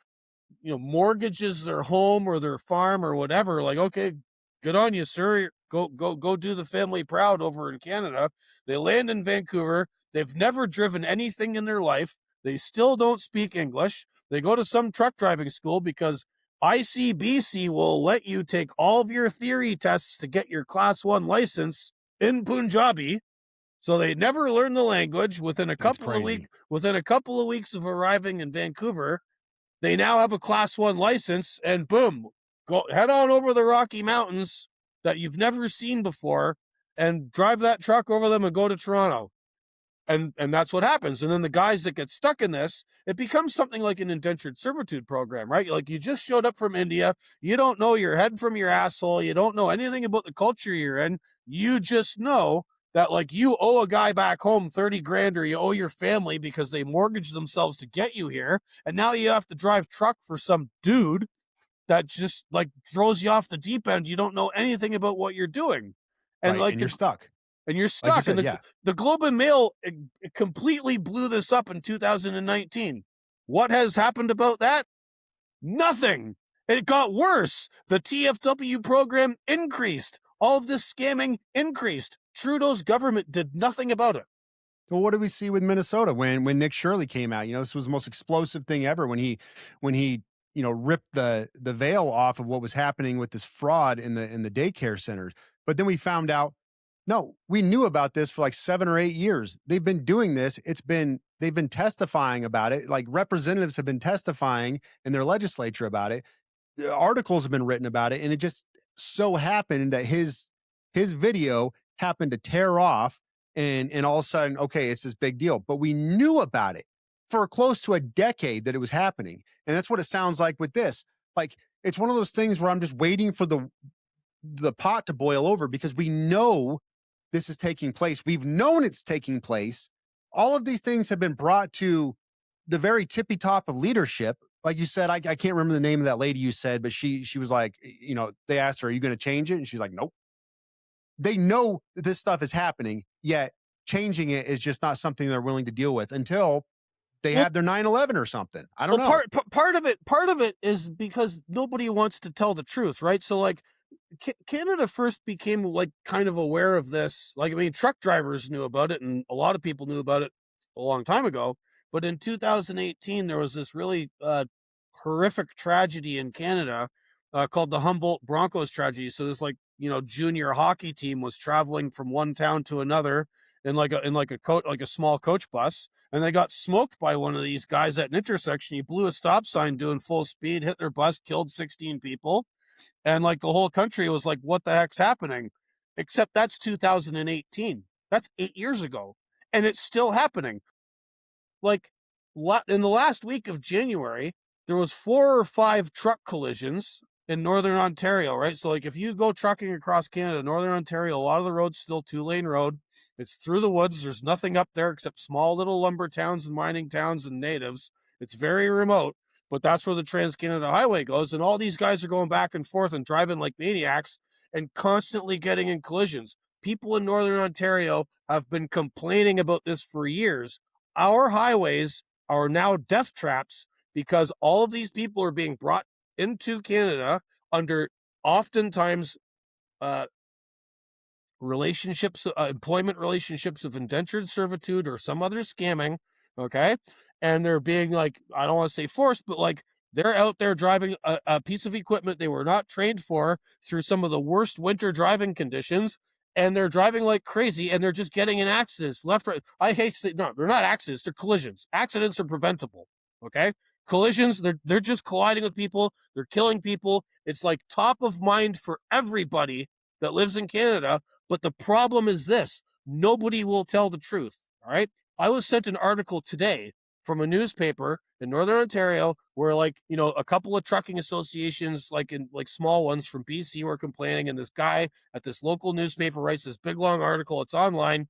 Speaker 1: mortgages their home or their farm or whatever. Like, okay, good on you, sir. Go do the family proud over in Canada. They land in Vancouver. They've never driven anything in their life. They still don't speak English. They go to some truck driving school because ICBC will let you take all of your theory tests to get your Class 1 license in Punjabi. So they never learn the language. Within a couple of weeks of arriving in Vancouver, they now have a Class 1 license, and boom, go head on over the Rocky Mountains that you've never seen before and drive that truck over them and go to Toronto. And that's what happens. And then the guys that get stuck in this, it becomes something like an indentured servitude program, right? Like, you just showed up from India. You don't know your head from your asshole. You don't know anything about the culture you're in. You just know that, like, you owe a guy back home 30 grand, or you owe your family because they mortgaged themselves to get you here. And now you have to drive truck for some dude that just like throws you off the deep end. You don't know anything about what you're doing. And
Speaker 2: right, and you're stuck.
Speaker 1: And you're stuck. Said, and the Globe and Mail it completely blew this up in 2019. What has happened about that? Nothing. It got worse. The TFW program increased. All of this scamming increased. Trudeau's government did nothing about it.
Speaker 2: Well, what did we see with Minnesota when Nick Shirley came out? This was the most explosive thing ever when he ripped the veil off of what was happening with this fraud in the daycare centers. But then we found out, no, we knew about this for like 7 or 8 years. They've been doing this. They've been testifying about it. Like, representatives have been testifying in their legislature about it. Articles have been written about it. And it just so happened that his video happened to tear off, and all of a sudden, okay, it's this big deal. But we knew about it. for close to a decade that it was happening. And that's what it sounds like with this. Like, it's one of those things where I'm just waiting for the pot to boil over, because we know this is taking place. We've known it's taking place. All of these things have been brought to the very tippy top of leadership. Like you said, I can't remember the name of that lady you said, but she was like, they asked her, "Are you going to change it?" And she's like, "Nope." They know that this stuff is happening, yet changing it is just not something they're willing to deal with until they have their 9/11 or something. I don't know.
Speaker 1: Part of it is because nobody wants to tell the truth, right? So like, Canada first became like kind of aware of this. Like, I mean, truck drivers knew about it, and a lot of people knew about it a long time ago. But in 2018, there was this really horrific tragedy in Canada called the Humboldt Broncos tragedy. So this junior hockey team was traveling from one town to another in a small coach bus, and they got smoked by one of these guys at an intersection. He blew a stop sign doing full speed, hit their bus, killed 16 people. And like the whole country was like, what the heck's happening? Except that's 2018. That's 8 years ago. And it's still happening. Like, in the last week of January, there was 4 or 5 truck collisions in Northern Ontario, right? So like, if you go trucking across Canada, Northern Ontario, a lot of the road's still 2-lane road. It's through the woods. There's nothing up there except small little lumber towns and mining towns and natives. It's very remote. But that's where the Trans-Canada Highway goes, and all these guys are going back and forth and driving like maniacs and constantly getting in collisions. People in Northern Ontario have been complaining about this for years. Our highways are now death traps because all of these people are being brought into Canada under oftentimes employment relationships of indentured servitude or some other scamming, okay? And they're being like, I don't want to say forced, but like, they're out there driving a piece of equipment they were not trained for through some of the worst winter driving conditions, and they're driving like crazy, and they're just getting in accidents left, right. I hate to say, no, they're not accidents, they're collisions. Accidents are preventable, okay? Collisions, they're just colliding with people, they're killing people. It's like top of mind for everybody that lives in Canada. But the problem is this: nobody will tell the truth, all right? I was sent an article today from a newspaper in Northern Ontario where a couple of trucking associations, like small ones from BC, were complaining, and this guy at this local newspaper writes this big long article. It's online.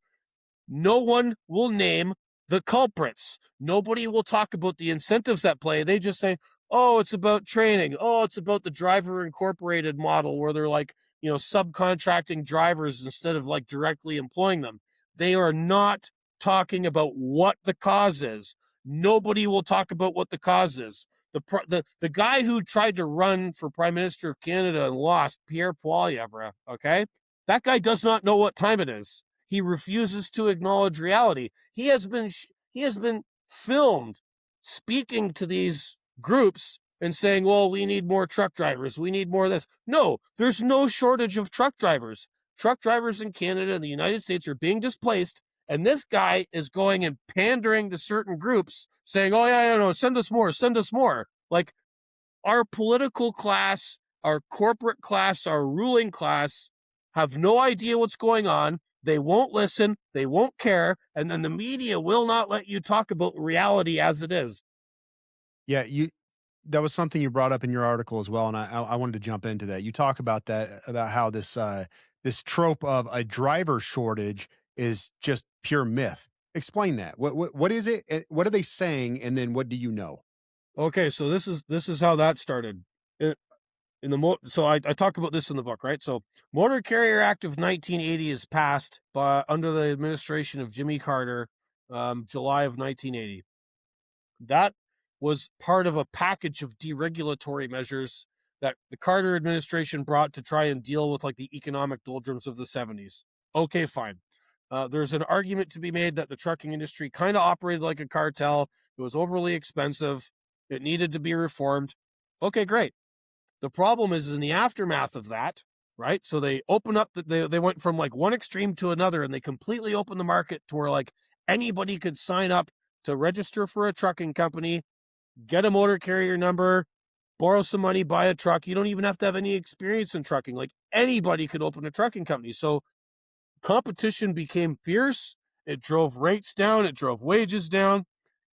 Speaker 1: No one will name the culprits. Nobody will talk about the incentives at play. They just say, oh, it's about training. Oh, it's about the driver incorporated model where they're subcontracting drivers instead of directly employing them. They are not talking about what the cause is. Nobody will talk about what the cause is. The guy who tried to run for Prime Minister of Canada and lost, Pierre Poilievre, okay? That guy does not know what time it is. He refuses to acknowledge reality. He has been filmed speaking to these groups and saying, well, we need more truck drivers. We need more of this. No, there's no shortage of truck drivers. Truck drivers in Canada and the United States are being displaced. And this guy is going and pandering to certain groups saying, oh, yeah, no, send us more, send us more. Like, our political class, our corporate class, our ruling class have no idea what's going on. They won't listen. They won't care. And then the media will not let you talk about reality as it is.
Speaker 2: Yeah, that was something you brought up in your article as well, and I wanted to jump into that. You talk about that, about how this trope of a driver shortage is just pure myth. Explain that. What is it? What are they saying? And then what do you know?
Speaker 1: Okay, so this is how that started. So I talk about this in the book, right? So Motor Carrier Act of 1980 is passed under the administration of Jimmy Carter, July of 1980. That was part of a package of deregulatory measures that the Carter administration brought to try and deal with the economic doldrums of the 70s. Okay, fine. There's an argument to be made that the trucking industry kind of operated like a cartel. It was overly expensive. It needed to be reformed. Okay, great. The problem is in the aftermath of that, right? So they open up, they went from one extreme to another, and they completely opened the market to where anybody could sign up to register for a trucking company, get a motor carrier number, borrow some money, buy a truck. You don't even have to have any experience in trucking. Anybody could open a trucking company. So competition became fierce. It drove rates down. It drove wages down.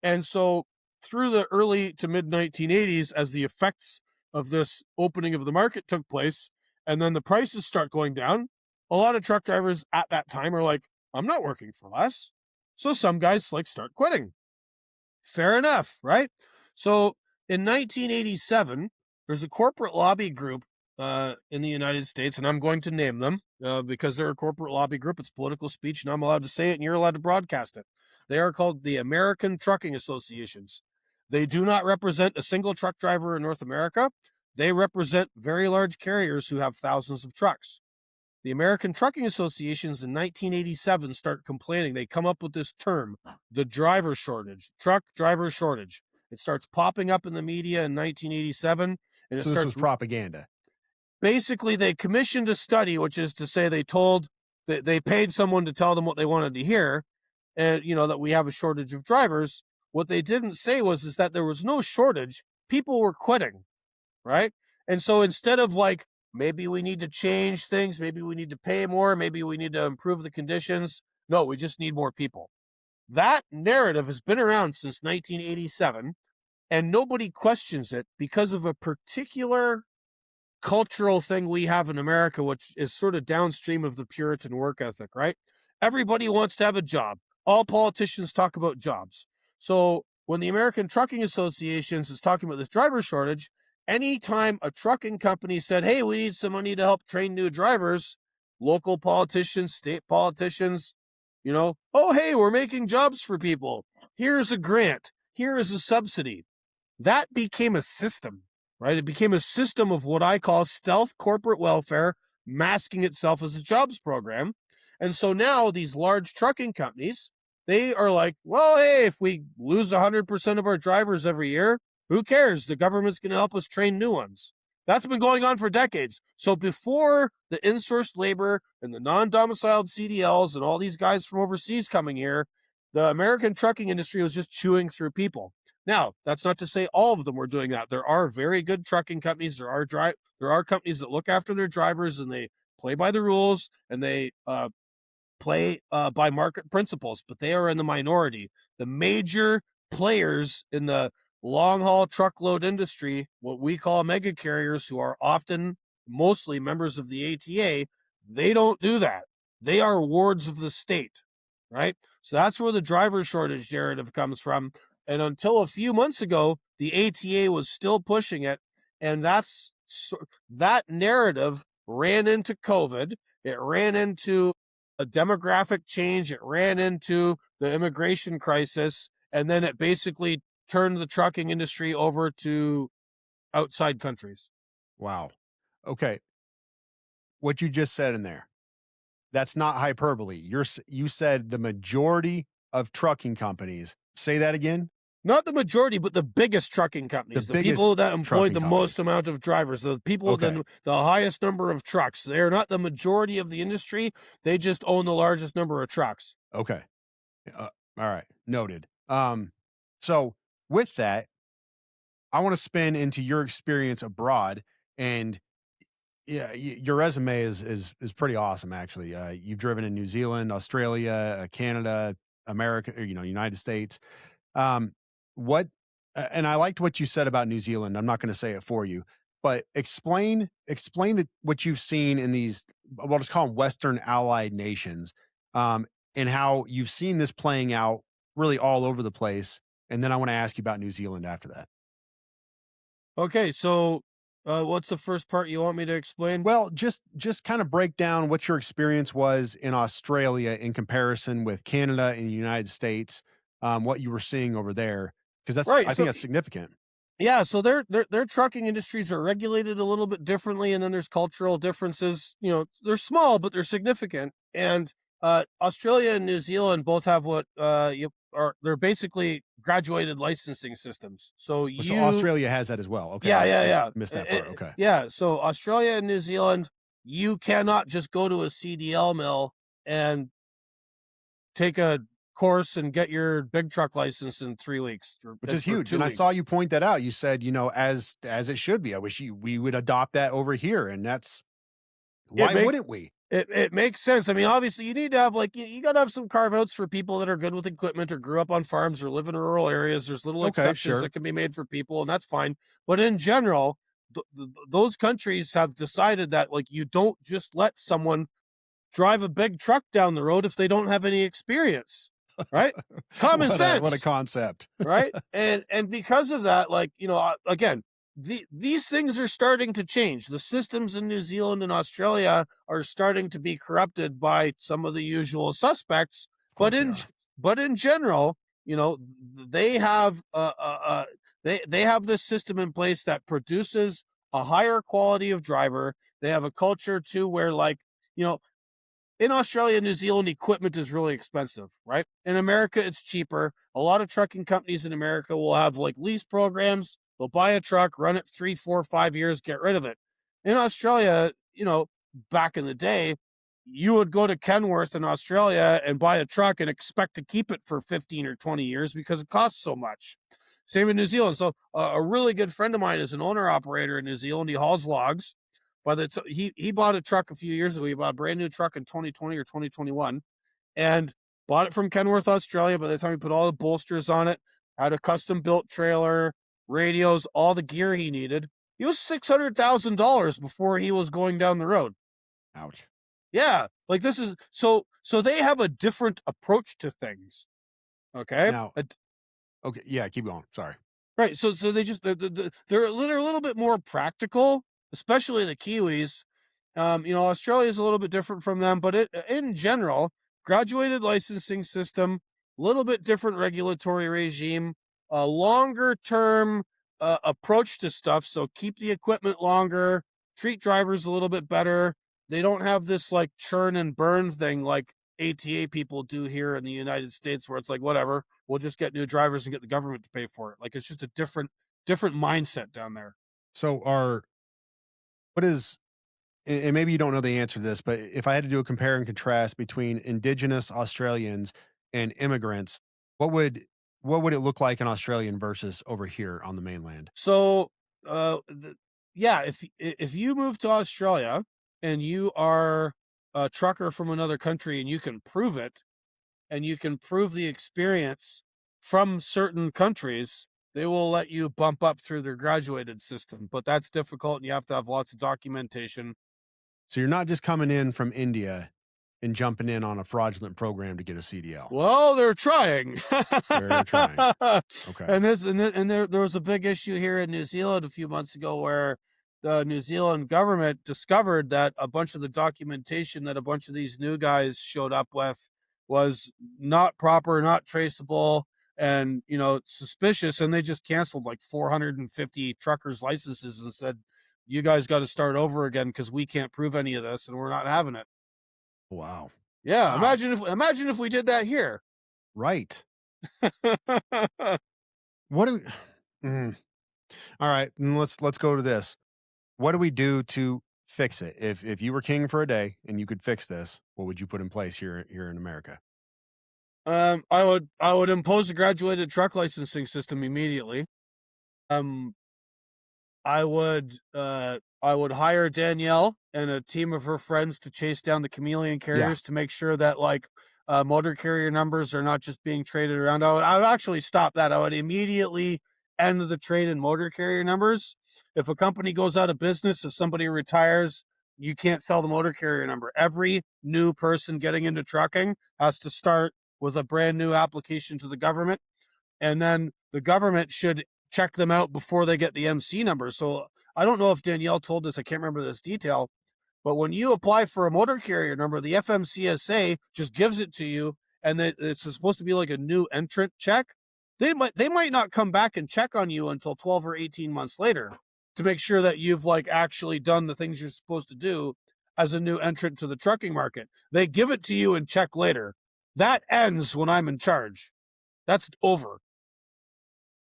Speaker 1: And so through the early to mid 1980s, as the effects of this opening of the market took place, and then the prices start going down, a lot of truck drivers at that time are like, I'm not working for less. So some guys like start quitting. Fair enough, right? So in 1987, there's a corporate lobby group in the United States, and I'm going to name them because they're a corporate lobby group. It's political speech, and I'm allowed to say it, and you're allowed to broadcast it. They are called the American Trucking Associations. They do not represent a single truck driver in North America. They represent very large carriers who have thousands of trucks. The American Trucking Associations in 1987 start complaining. They come up with this term, the driver shortage, truck driver shortage. It starts popping up in the media in 1987. And
Speaker 2: So this was propaganda.
Speaker 1: Basically, they commissioned a study, which is to say they paid someone to tell them what they wanted to hear, and that we have a shortage of drivers. What they didn't say is that there was no shortage. People were quitting, right? And so instead of like, maybe we need to change things, maybe we need to pay more, maybe we need to improve the conditions, no, we just need more people. That narrative has been around since 1987, and nobody questions it because of a particular cultural thing we have in America, which is sort of downstream of the Puritan work ethic, right? Everybody wants to have a job. All politicians talk about jobs. So when the American Trucking Associations is talking about this driver shortage, anytime a trucking company said, hey, we need some money to help train new drivers, local politicians, state politicians, oh, hey, we're making jobs for people. Here's a grant. Here is a subsidy. That became a system, right? It became a system of what I call stealth corporate welfare, masking itself as a jobs program. And so now these large trucking companies, they are like, well, hey, if we lose 100% of our drivers every year, who cares? The government's going to help us train new ones. That's been going on for decades. So before the insourced labor and the non-domiciled CDLs and all these guys from overseas coming here, the American trucking industry was just chewing through people. Now, that's not to say all of them were doing that. There are very good trucking companies. There are companies that look after their drivers and they play by the rules and they play by market principles, but they are in the minority. The major players in the long-haul truckload industry, what we call mega carriers, who are often mostly members of the ATA, they don't do that. They are wards of the state, right? So that's where the driver shortage narrative comes from. And until a few months ago, the ATA was still pushing it. And that narrative ran into COVID. It ran into a demographic change. It ran into the immigration crisis. And then it basically turned the trucking industry over to outside countries.
Speaker 2: Wow. Okay. What you just said in there, that's not hyperbole. You said the majority of trucking companies. Say that again.
Speaker 1: Not the majority, but the biggest trucking companies, the people that employ the most amount of drivers, the people with the highest number of trucks. They're not the majority of the industry. They just own the largest number of trucks.
Speaker 2: Okay. All right. Noted. So with that, I want to spin into your experience abroad, and yeah, your resume is pretty awesome, actually. You've driven in New Zealand, Australia, Canada, America, United States. And I liked what you said about New Zealand. I'm not going to say it for you, but explain what you've seen in these, we'll just call them Western allied nations, and how you've seen this playing out really all over the place. And then I want to ask you about New Zealand after that.
Speaker 1: Okay. So what's the first part you want me to explain?
Speaker 2: Well, just kind of break down what your experience was in Australia in comparison with Canada and the United States, what you were seeing over there, because that's right. I think that's significant.
Speaker 1: Yeah, so their trucking industries are regulated a little bit differently, and then there's cultural differences. They're small, but they're significant. And Australia and New Zealand both have what they're basically graduated licensing systems. So
Speaker 2: Australia has that as well. Okay.
Speaker 1: Yeah.
Speaker 2: Missed that part. Okay.
Speaker 1: Yeah. So Australia and New Zealand, you cannot just go to a CDL mill and take a course and get your big truck license in 3 weeks,
Speaker 2: which is huge. And I saw you point that out. You said, as it should be. I wish we would adopt that over here. And that's why wouldn't we?
Speaker 1: It makes sense. I mean, obviously, you need to have like you got to have some carve outs for people that are good with equipment or grew up on farms or live in rural areas. There's little
Speaker 2: Okay,
Speaker 1: exceptions
Speaker 2: sure.
Speaker 1: that can be made for people, and that's fine. But in general, those countries have decided that like you don't just let someone drive a big truck down the road if they don't have any experience, right? Common sense.
Speaker 2: What a concept.
Speaker 1: Right? And because of that, like, you know, again, these things are starting to change. The systems in New Zealand and Australia are starting to be corrupted by some of the usual suspects. But in general, you know, they have they have this system in place that produces a higher quality of driver. They have a culture too where, like, you know, in Australia and New Zealand, equipment is really expensive, right? In America, it's cheaper. A lot of trucking companies in America will have like lease programs. They'll buy a truck, run it 3, 4, 5 years, get rid of it. In Australia, you know, back in the day, you would go to Kenworth in Australia and buy a truck and expect to keep it for 15 or 20 years because it costs so much. Same in New Zealand. So a really good friend of mine is an owner operator in New Zealand. He hauls logs. He bought a truck a few years ago. He bought a brand new truck in 2020 or 2021 and bought it from Kenworth, Australia. By the time he put all the bolsters on it, had a custom built trailer, radios, all the gear he needed. He was $600,000 before he was going down the road.
Speaker 2: Ouch.
Speaker 1: Yeah, like this is so they have a different approach to things. Okay.
Speaker 2: Now, okay, yeah, keep going. Sorry.
Speaker 1: Right. So they just they're a little bit more practical, especially the Kiwis. You know, Australia is a little bit different from them, but in general, graduated licensing system, a little bit different regulatory regime, a longer term approach to stuff. So keep the equipment longer, treat drivers a little bit better. They don't have this like churn and burn thing like ATA people do here in the United States, where it's like, whatever, we'll just get new drivers and get the government to pay for it. Like, it's just a different mindset down there.
Speaker 2: So what is, and maybe you don't know the answer to this, but if I had to do a compare and contrast between indigenous Australians and immigrants, what would it look like in Australian versus over here on the mainland?
Speaker 1: So, yeah, if you move to Australia and you are a trucker from another country and you can prove it, and you can prove the experience from certain countries, they will let you bump up through their graduated system. But that's difficult, and you have to have lots of documentation.
Speaker 2: So you're not just coming in from India and jumping in on a fraudulent program to get a CDL.
Speaker 1: Well, they're trying.
Speaker 2: They're trying. Okay.
Speaker 1: And there was a big issue here in New Zealand a few months ago where the New Zealand government discovered that a bunch of the documentation that a bunch of these new guys showed up with was not proper, not traceable, and, you know, suspicious. And they just canceled like 450 truckers' licenses and said, you guys got to start over again because we can't prove any of this and we're not having it.
Speaker 2: Wow.
Speaker 1: Yeah.
Speaker 2: Wow.
Speaker 1: Imagine if we did that here.
Speaker 2: Right. What do we, all right, let's go to this. What do we do to fix it? If you were king for a day and you could fix this, what would you put in place here in America?
Speaker 1: I would impose a graduated truck licensing system immediately. I would hire Danielle and a team of her friends to chase down the chameleon carriers to make sure that like motor carrier numbers are not just being traded around. I would actually stop that. I would immediately end the trade in motor carrier numbers. If a company goes out of business, if somebody retires, you can't sell the motor carrier number. Every new person getting into trucking has to start with a brand new application to the government. And then the government should check them out before they get the MC number. So I don't know if Danielle told us, I can't remember this detail, but when you apply for a motor carrier number, the FMCSA just gives it to you, and it's supposed to be like a new entrant check. They might not come back and check on you until 12 or 18 months later to make sure that you've like actually done the things you're supposed to do as a new entrant to the trucking market. They give it to you and check later. That ends when I'm in charge. That's over.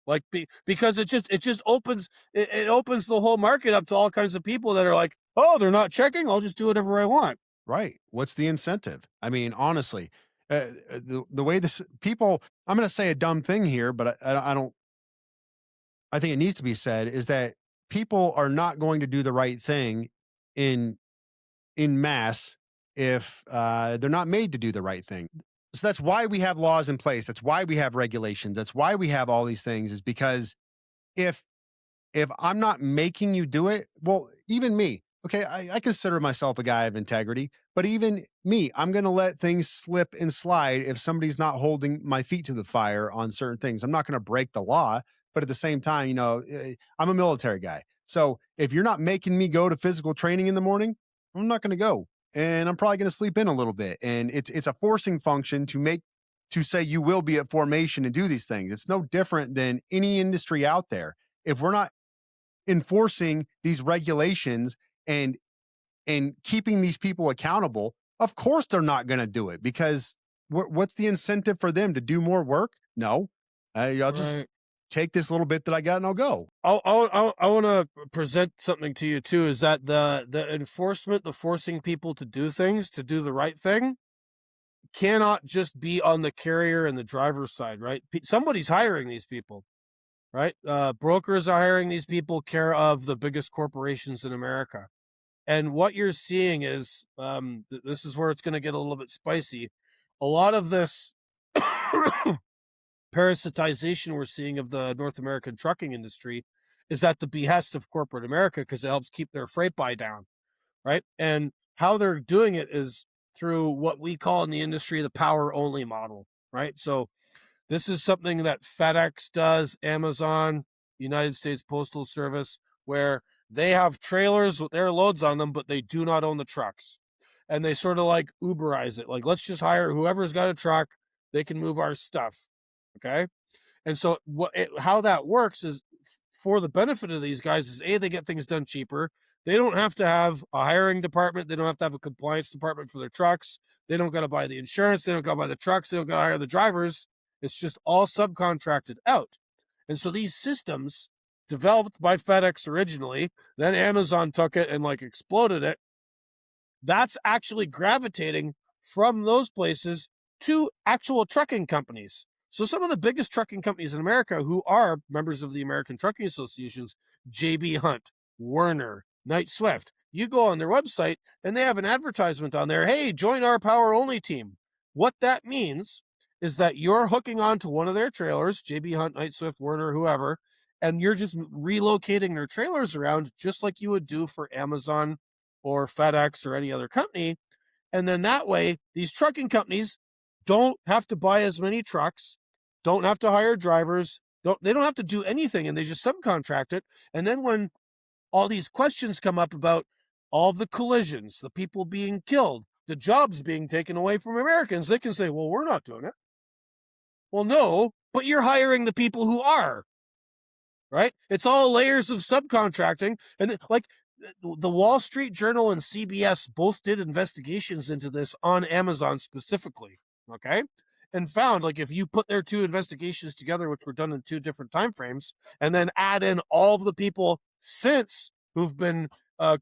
Speaker 1: Like, because it just opens the whole market up to all kinds of people that are like, oh, they're not checking, I'll just do whatever I want.
Speaker 2: Right. What's the incentive? I mean, honestly, the way this people, I'm going to say a dumb thing here, but I think it needs to be said, is that people are not going to do the right thing in mass if they're not made to do the right thing. So that's why we have laws in place. That's why we have regulations. That's why we have all these things, is because if I'm not making you do it, well, even me, okay, I consider myself a guy of integrity, but even me, I'm going to let things slip and slide if somebody's not holding my feet to the fire on certain things. I'm not going to break the law, but at the same time, I'm a military guy. So if you're not making me go to physical training in the morning, I'm not going to go. And I'm probably going to sleep in a little bit. And it's a forcing function to say you will be at formation and do these things. It's no different than any industry out there. If we're not enforcing these regulations and keeping these people accountable, of course they're not going to do it, because what's the incentive for them to do more work? No, I'll just take this little bit that I got and I'll go.
Speaker 1: I want to present something to you too, is that the enforcement, the forcing people to do things, to do the right thing, cannot just be on the carrier and the driver's side, right? Somebody's hiring these people, right? Brokers are hiring these people, care of the biggest corporations in America. And what you're seeing is, this is where it's going to get a little bit spicy. A lot of this parasitization we're seeing of the North American trucking industry is at the behest of corporate America, because it helps keep their freight buy down, right? And how they're doing it is through what we call in the industry the power only model, right? So this is something that FedEx does, Amazon, United States Postal Service, where they have trailers with their loads on them, but they do not own the trucks. And they sort of like Uberize it. Like, let's just hire whoever's got a truck, they can move our stuff. Okay. And so how that works is, for the benefit of these guys, is A, they get things done cheaper. They don't have to have a hiring department. They don't have to have a compliance department for their trucks. They don't got to buy the insurance. They don't got to buy the trucks. They don't got to hire the drivers. It's just all subcontracted out. And so these systems, developed by FedEx originally, then Amazon took it and like exploded it, that's actually gravitating from those places to actual trucking companies. So some of the biggest trucking companies in America, who are members of the American Trucking Associations, JB Hunt, Werner, Knight Swift, you go on their website and they have an advertisement on there, hey, join our power only team. What that means is that you're hooking onto one of their trailers, JB Hunt, Knight Swift, Werner, whoever, and you're just relocating their trailers around just like you would do for Amazon or FedEx or any other company. And then that way, these trucking companies don't have to buy as many trucks, don't have to hire drivers, they don't have to do anything, and they just subcontract it. And then when all these questions come up about all of the collisions, the people being killed, the jobs being taken away from Americans, they can say, well, we're not doing it. Well, no, but you're hiring the people who are, right? It's all layers of subcontracting. And like the Wall Street Journal and CBS both did investigations into this on Amazon specifically, okay? And found, like, if you put their two investigations together, which were done in two different time frames, and then add in all of the people since who've been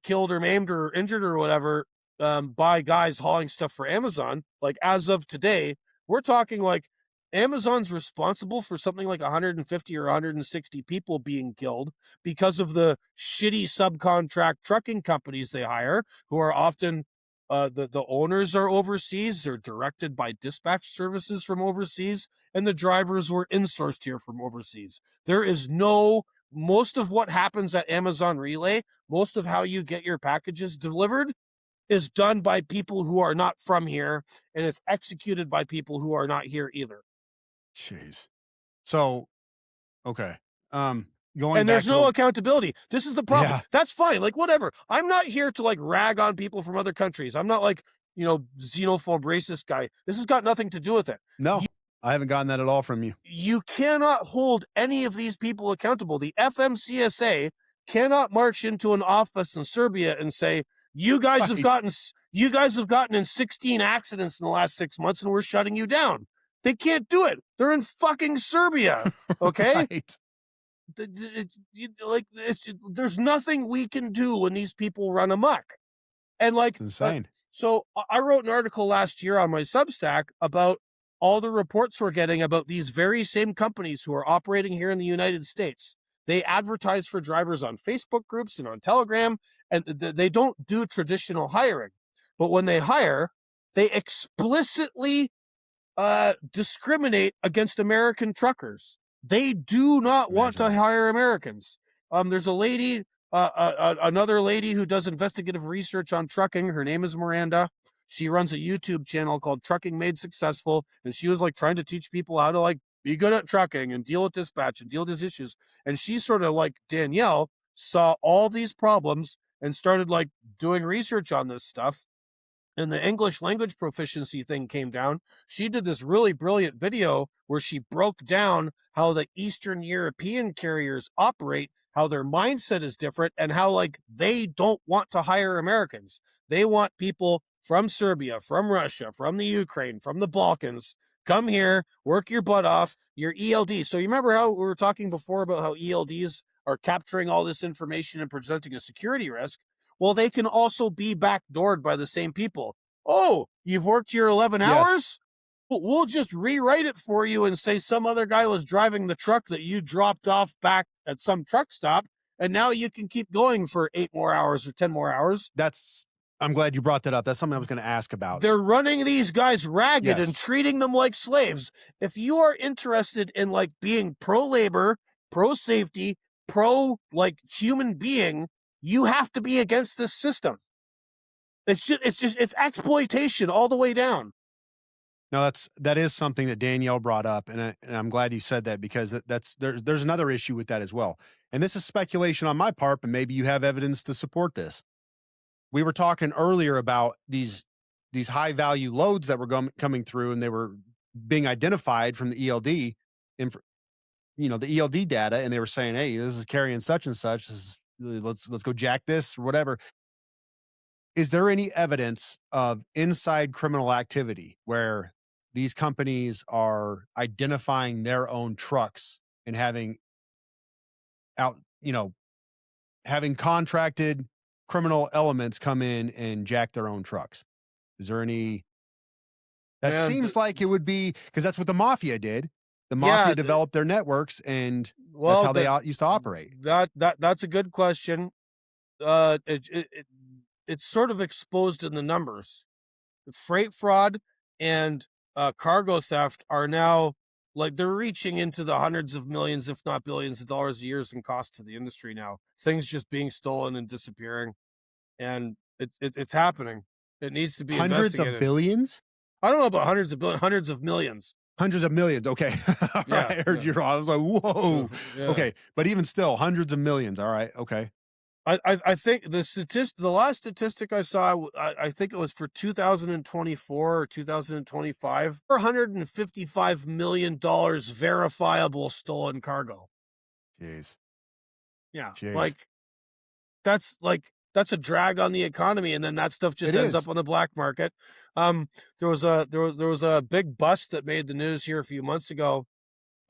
Speaker 1: killed or maimed or injured or whatever by guys hauling stuff for Amazon, like as of today, we're talking like Amazon's responsible for something like 150 or 160 people being killed because of the shitty subcontract trucking companies they hire, who are often the owners are overseas. They're directed by dispatch services from overseas, and the drivers were insourced here from overseas. There is most of what happens at Amazon Relay, most of how you get your packages delivered is done by people who are not from here, and it's executed by people who are not here either.
Speaker 2: Jeez. So, okay.
Speaker 1: And there's no accountability. This is the problem.
Speaker 2: Yeah.
Speaker 1: That's fine. Like, whatever. I'm not here to like rag on people from other countries. I'm not like, xenophobe racist guy. This has got nothing to do with it.
Speaker 2: No, I haven't gotten that at all from you.
Speaker 1: You cannot hold any of these people accountable. The FMCSA cannot march into an office in Serbia and say, you guys have gotten in 16 accidents in the last 6 months and we're shutting you down. They can't do it. They're in fucking Serbia. Okay.
Speaker 2: Right.
Speaker 1: There's nothing we can do when these people run amok. And like,
Speaker 2: insane.
Speaker 1: So I wrote an article last year on my Substack about all the reports we're getting about these very same companies who are operating here in the United States. They advertise for drivers on Facebook groups and on Telegram, and they don't do traditional hiring. But when they hire, they explicitly discriminate against American truckers. They do not want to hire Americans. There's a lady, another lady who does investigative research on trucking. Her name is Miranda. She runs a YouTube channel called Trucking Made Successful, and she was like trying to teach people how to like be good at trucking and deal with dispatch and deal with these issues. And she sort of like Danielle saw all these problems and started like doing research on this stuff. And the English language proficiency thing came down. She did this really brilliant video where she broke down how the Eastern European carriers operate, how their mindset is different, and how like they don't want to hire Americans. They want people from Serbia, from Russia, from the Ukraine, from the Balkans. Come here, work your butt off, your ELDs. So you remember how we were talking before about how ELDs are capturing all this information and presenting a security risk? Well, they can also be backdoored by the same people. Oh, you've worked your 11 hours? We'll just rewrite it for you and say some other guy was driving the truck that you dropped off back at some truck stop, and now you can keep going for 8 more hours or 10 more hours.
Speaker 2: I'm glad you brought that up. That's something I was going to ask about.
Speaker 1: They're running these guys ragged and treating them like slaves. If you are interested in like being pro-labor, pro-safety, pro-like human being, you have to be against this system. It's exploitation all the way down.
Speaker 2: No, that is something that Danielle brought up, and I'm glad you said that, because there's another issue with that as well. And this is speculation on my part, but maybe you have evidence to support this. We were talking earlier about these high value loads that were coming through, and they were being identified from the ELD, and the ELD data, and they were saying, "Hey, this is carrying such and such. Let's go jack this or whatever." Is there any evidence of inside criminal activity where these companies are identifying their own trucks and having contracted criminal elements come in and jack their own trucks? Is there any? That seems like it would be, because that's what the mafia did. The mafia developed their networks, and that's how they used to operate.
Speaker 1: That's a good question. It's sort of exposed in the numbers. The freight fraud and cargo theft are now like they're reaching into the hundreds of millions, if not billions of dollars a year in cost to the industry now. Things just being stolen and disappearing, and it's happening. It needs to be
Speaker 2: hundreds of billions.
Speaker 1: I don't know about hundreds of billions, hundreds of millions.
Speaker 2: Hundreds of millions. Okay. All right. I heard you wrong. I was like, whoa. Yeah. Okay. But even still, hundreds of millions. All right. Okay.
Speaker 1: I think the last statistic I saw, I think it was for 2024 or 2025, $455 million verifiable stolen cargo.
Speaker 2: Jeez.
Speaker 1: Yeah. Jeez. That's a drag on the economy, and then that stuff just ends up on the black market. There was a big bust that made the news here a few months ago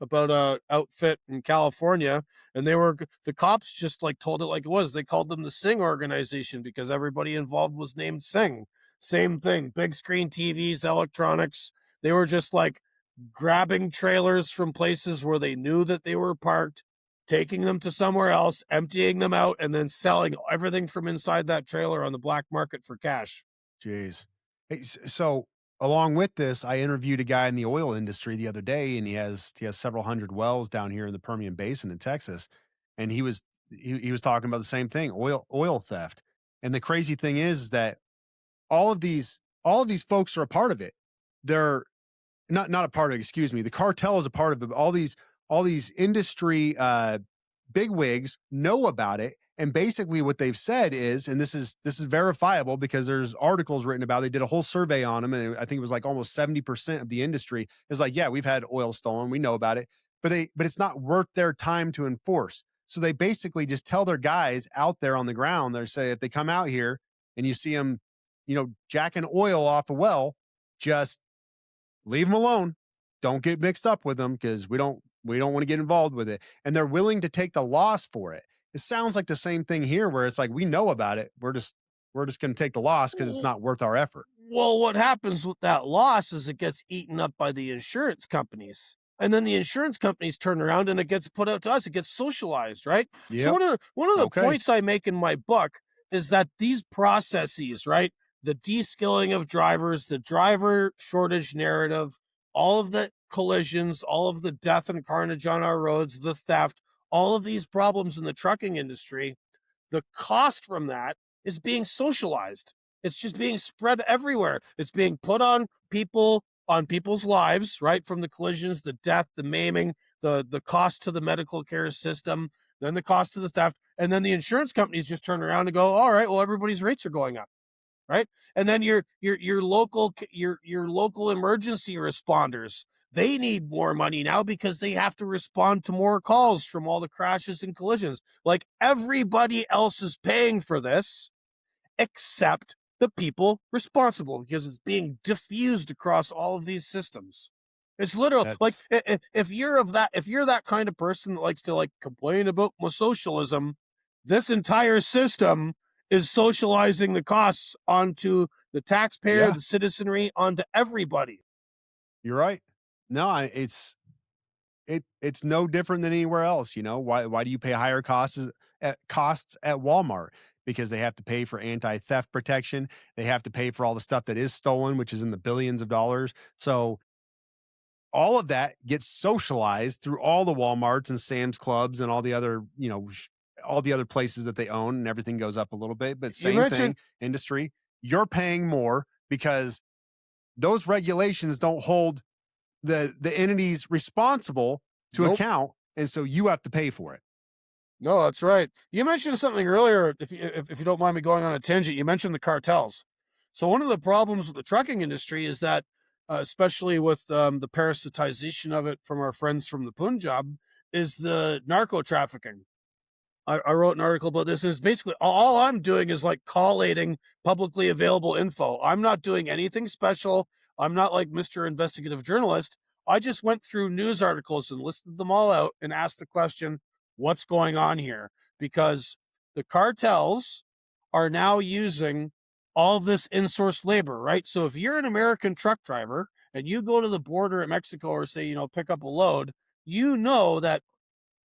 Speaker 1: about a outfit in California, and the cops just like told it like it was. They called them the Sing organization because everybody involved was named Sing. Same thing, big screen TVs, electronics. They were just like grabbing trailers from places where they knew that they were parked, taking them to somewhere else, emptying them out, and then selling everything from inside that trailer on the black market for cash.
Speaker 2: Jeez. Hey, so along with this, I interviewed a guy in the oil industry the other day, and he has several hundred wells down here in the Permian Basin in Texas, and he was talking about the same thing, oil theft. And the crazy thing is that all of these folks are a part of it. They're not a part of it, excuse me. The cartel is a part of it. All these industry bigwigs know about it. And basically what they've said is, and this is verifiable because there's articles written about it. They did a whole survey on them, and I think it was like almost 70% of the industry is like, yeah, we've had oil stolen. We know about it, but it's not worth their time to enforce. So they basically just tell their guys out there on the ground, they say, if they come out here and you see them, jacking oil off a well, just leave them alone. Don't get mixed up with them because we don't want to get involved with it. And they're willing to take the loss for it. It sounds like the same thing here where it's like, we know about it. We're just going to take the loss because it's not worth our effort.
Speaker 1: Well, what happens with that loss is it gets eaten up by the insurance companies. And then the insurance companies turn around and it gets put out to us. It gets socialized, right? Yep. So one of the points I make in my book is that these processes, right, the de-skilling of drivers, the driver shortage narrative, all of the collisions, all of the death and carnage on our roads, the theft, all of these problems in the trucking industry, the cost from that is being socialized. It's just being spread everywhere. It's being put on people, on people's lives, right? From the collisions, the death, the maiming, the cost to the medical care system, then the cost of the theft, and then the insurance companies just turn around and go, all right, well, everybody's rates are going up, right? And then your local emergency responders, they need more money now because they have to respond to more calls from all the crashes and collisions. Like, everybody else is paying for this except the people responsible, because it's being diffused across all of these systems. It's literally like, if you're that kind of person that likes to like complain about socialism, this entire system is socializing the costs onto the taxpayer, the citizenry, onto everybody.
Speaker 2: You're right. No, it's no different than anywhere else. You know, why do you pay higher costs at Walmart? Because they have to pay for anti-theft protection. They have to pay for all the stuff that is stolen, which is in the billions of dollars. So all of that gets socialized through all the Walmarts and Sam's Clubs and all the other, all the other places that they own, and everything goes up a little bit. But same thing, industry, you're paying more because those regulations don't hold the entities responsible to account, and so you have to pay for it.
Speaker 1: No, that's right. You mentioned something earlier, if you don't mind me going on a tangent. You mentioned the cartels. So one of the problems with the trucking industry is that, especially with the parasitization of it from our friends from the Punjab, is the narco trafficking. I wrote an article about this. It's basically all I'm doing is like collating publicly available info. I'm not doing anything special. I'm not like Mr. Investigative Journalist. I just went through news articles and listed them all out and asked the question, what's going on here? Because the cartels are now using all this in-source labor, right? So if you're an American truck driver and you go to the border at Mexico or say, pick up a load, you know that,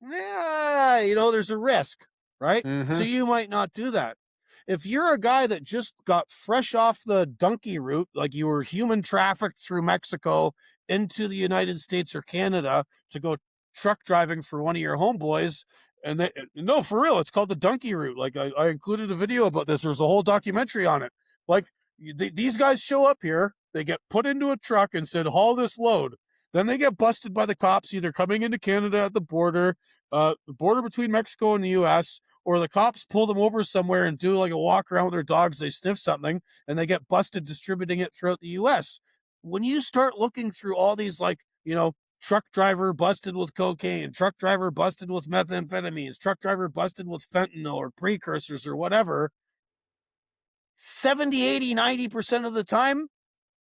Speaker 1: there's a risk, right?
Speaker 2: Mm-hmm.
Speaker 1: So you might not do that. If you're a guy that just got fresh off the donkey route, like you were human trafficked through Mexico into the United States or Canada to go truck driving for one of your homeboys, and no, for real, it's called the donkey route. Like I included a video about this. There's a whole documentary on it. Like these guys show up here, they get put into a truck and said, haul this load. Then they get busted by the cops, either coming into Canada at the border between Mexico and the U.S., or the cops pull them over somewhere and do like a walk around with their dogs. They sniff something and they get busted distributing it throughout the U.S. When you start looking through all these, like, truck driver busted with cocaine, truck driver busted with methamphetamines, truck driver busted with fentanyl or precursors or whatever, 70, 80, 90% of the time,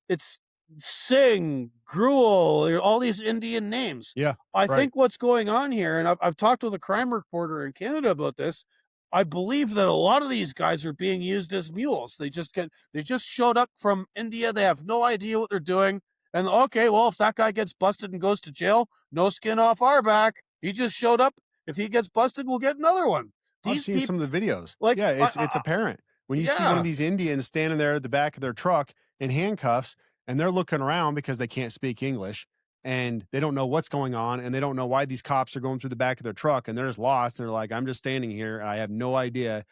Speaker 1: it's Singh, Gruel, all these Indian names.
Speaker 2: Yeah.
Speaker 1: I think what's going on here, and I've talked with a crime reporter in Canada about this, I believe that a lot of these guys are being used as mules. They just showed up from India. They have no idea what they're doing. And okay, well, if that guy gets busted and goes to jail, no skin off our back. He just showed up. If he gets busted, we'll get another one.
Speaker 2: I've seen some of the videos. Like, yeah, it's apparent. When you see one of these Indians standing there at the back of their truck in handcuffs, and they're looking around because they can't speak English and they don't know what's going on, and they don't know why these cops are going through the back of their truck, and they're just lost. And they're like, I'm just standing here. And I have no idea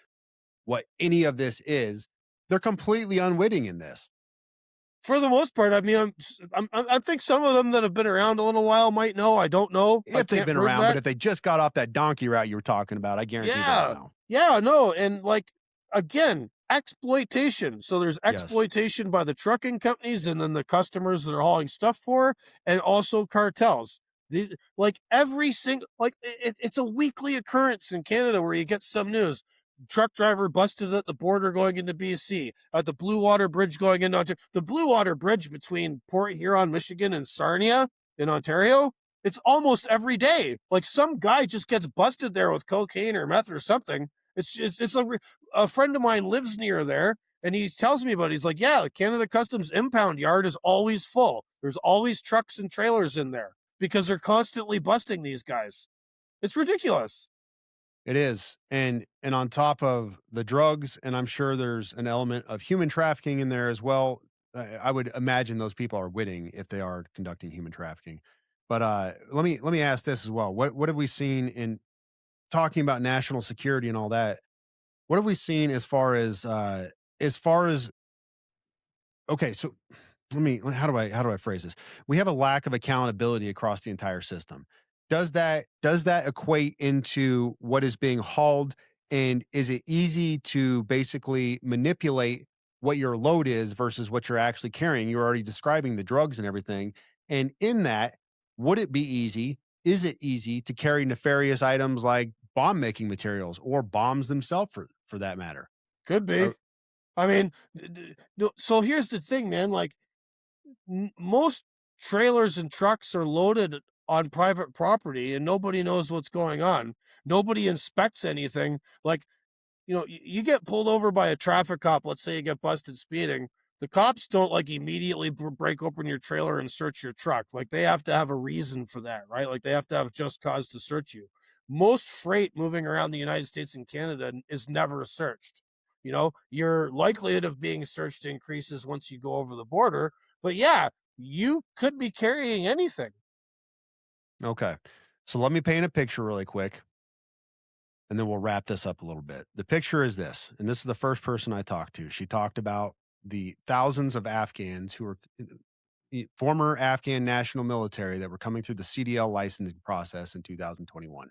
Speaker 2: what any of this is. They're completely unwitting in this.
Speaker 1: For the most part, I mean, I think some of them that have been around a little while might know. I don't know
Speaker 2: if they've been around, but if they just got off that donkey route you were talking about, I guarantee they don't know.
Speaker 1: Yeah, no, and like, again, exploitation. So there's exploitation by the trucking companies and then the customers that are hauling stuff for, and also cartels. Every single, it's a weekly occurrence in Canada where you get some news. Truck driver busted at the border going into BC, at the Blue Water Bridge going into Ontario. The Blue Water Bridge between Port Huron, Michigan and Sarnia in Ontario, it's almost every day. Like, some guy just gets busted there with cocaine or meth or something. It's like, a friend of mine lives near there, and he tells me about it. He's like, yeah, the Canada Customs impound yard is always full. There's always trucks and trailers in there because they're constantly busting these guys. It's ridiculous.
Speaker 2: It is. And on top of the drugs, and I'm sure there's an element of human trafficking in there as well. I would imagine those people are winning if they are conducting human trafficking. But let me ask this as well. What have we seen in talking about national security and all that? What have we seen as far as okay, so how do I phrase this? We have a lack of accountability across the entire system. Does that equate into what is being hauled, and is it easy to basically manipulate what your load is versus what you're actually carrying? You're already describing the drugs and everything. And in that, would it be easy? Is it easy to carry nefarious items like bomb making materials or bombs themselves for that matter?
Speaker 1: Could be.
Speaker 2: Or-
Speaker 1: I mean, so here's the thing, man. Like, most trailers and trucks are loaded on private property and nobody knows what's going on. Nobody inspects anything. Like, you get pulled over by a traffic cop. Let's say you get busted speeding. The cops don't like immediately break open your trailer and search your truck. Like, they have to have a reason for that, right? Like, they have to have just cause to search you. Most freight moving around the United States and Canada is never searched. Your likelihood of being searched increases once you go over the border. But yeah, you could be carrying anything.
Speaker 2: Okay. So let me paint a picture really quick, and then we'll wrap this up a little bit. The picture is this, and this is the first person I talked to. She talked about the thousands of Afghans who were former Afghan national military that were coming through the CDL licensing process in 2021.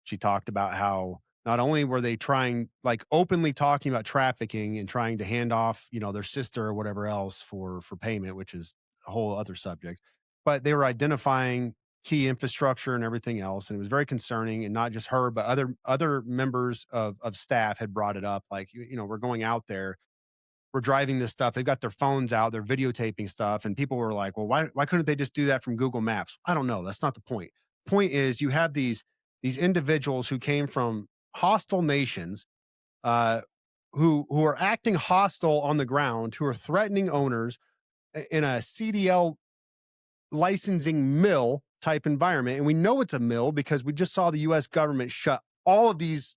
Speaker 2: She talked about how not only were they trying, like openly talking about trafficking and trying to hand off, their sister or whatever else for payment, which is a whole other subject, but they were identifying key infrastructure and everything else. And it was very concerning. And not just her, but other members of staff had brought it up. Like, we're going out there, we're driving this stuff. They've got their phones out, they're videotaping stuff. And people were like, well, why couldn't they just do that from Google Maps? I don't know. That's not the point. Point is, you have these individuals who came from hostile nations, uh, who are acting hostile on the ground, who are threatening owners in a CDL licensing mill type environment. And we know it's a mill because we just saw the US government shut all of these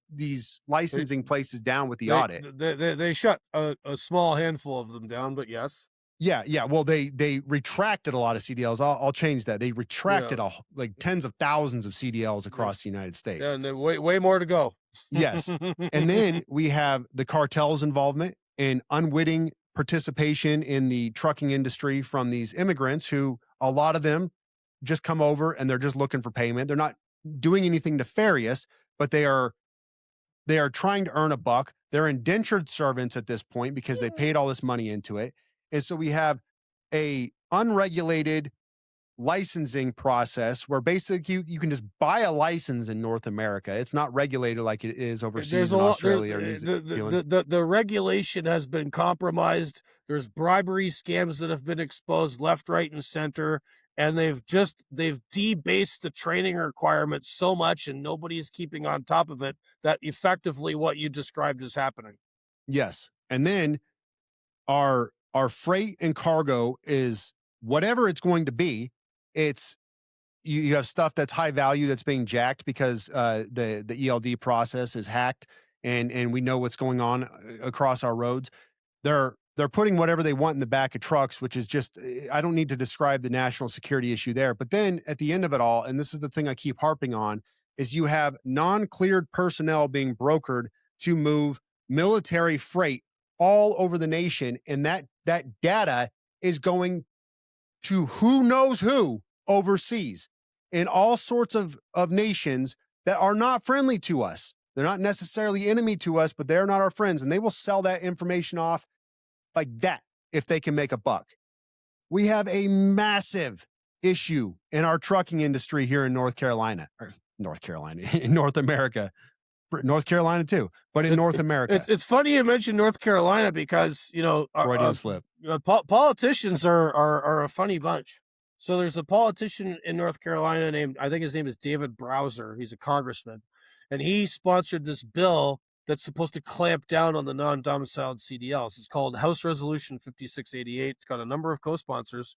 Speaker 2: licensing places down with the audit.
Speaker 1: They shut a small handful of them down, but yes.
Speaker 2: Yeah. Well, they retracted a lot of CDLs. I'll change that. They retracted like tens of thousands of CDLs across the United States.
Speaker 1: Yeah, and then way more to go.
Speaker 2: Yes. And then we have the cartel's involvement and unwitting participation in the trucking industry from these immigrants who, a lot of them just come over and they're just looking for payment. They're not doing anything nefarious, but they are trying to earn a buck. They're indentured servants at this point because they paid all this money into it. And so we have a unregulated licensing process where basically you can just buy a license in North America. It's not regulated like it is overseas in Australia or New Zealand.
Speaker 1: The regulation has been compromised. There's bribery scams that have been exposed left, right, and center. And they've debased the training requirements so much, and nobody's keeping on top of it, that effectively what you described is happening.
Speaker 2: Yes. And then our freight and cargo is whatever it's going to be. It's you have stuff that's high value that's being jacked because the ELD process is hacked, and we know what's going on across our roads. They're putting whatever they want in the back of trucks, which is just, I don't need to describe the national security issue there. But then at the end of it all, and this is the thing I keep harping on, is you have non-cleared personnel being brokered to move military freight all over the nation. And that data is going to who knows who overseas in all sorts of nations that are not friendly to us. They're not necessarily enemy to us, but they're not our friends. And they will sell that information off like that if they can make a buck. We have a massive issue in our trucking industry here in North Carolina, in North America. North Carolina too, but in North America.
Speaker 1: It's funny you mentioned North Carolina because,
Speaker 2: Freudian slip.
Speaker 1: Politicians are a funny bunch. So there's a politician in North Carolina I think his name is David Browser. He's a congressman, and he sponsored this bill that's supposed to clamp down on the non-domiciled CDLs. It's called House Resolution 5688. It's got a number of co-sponsors,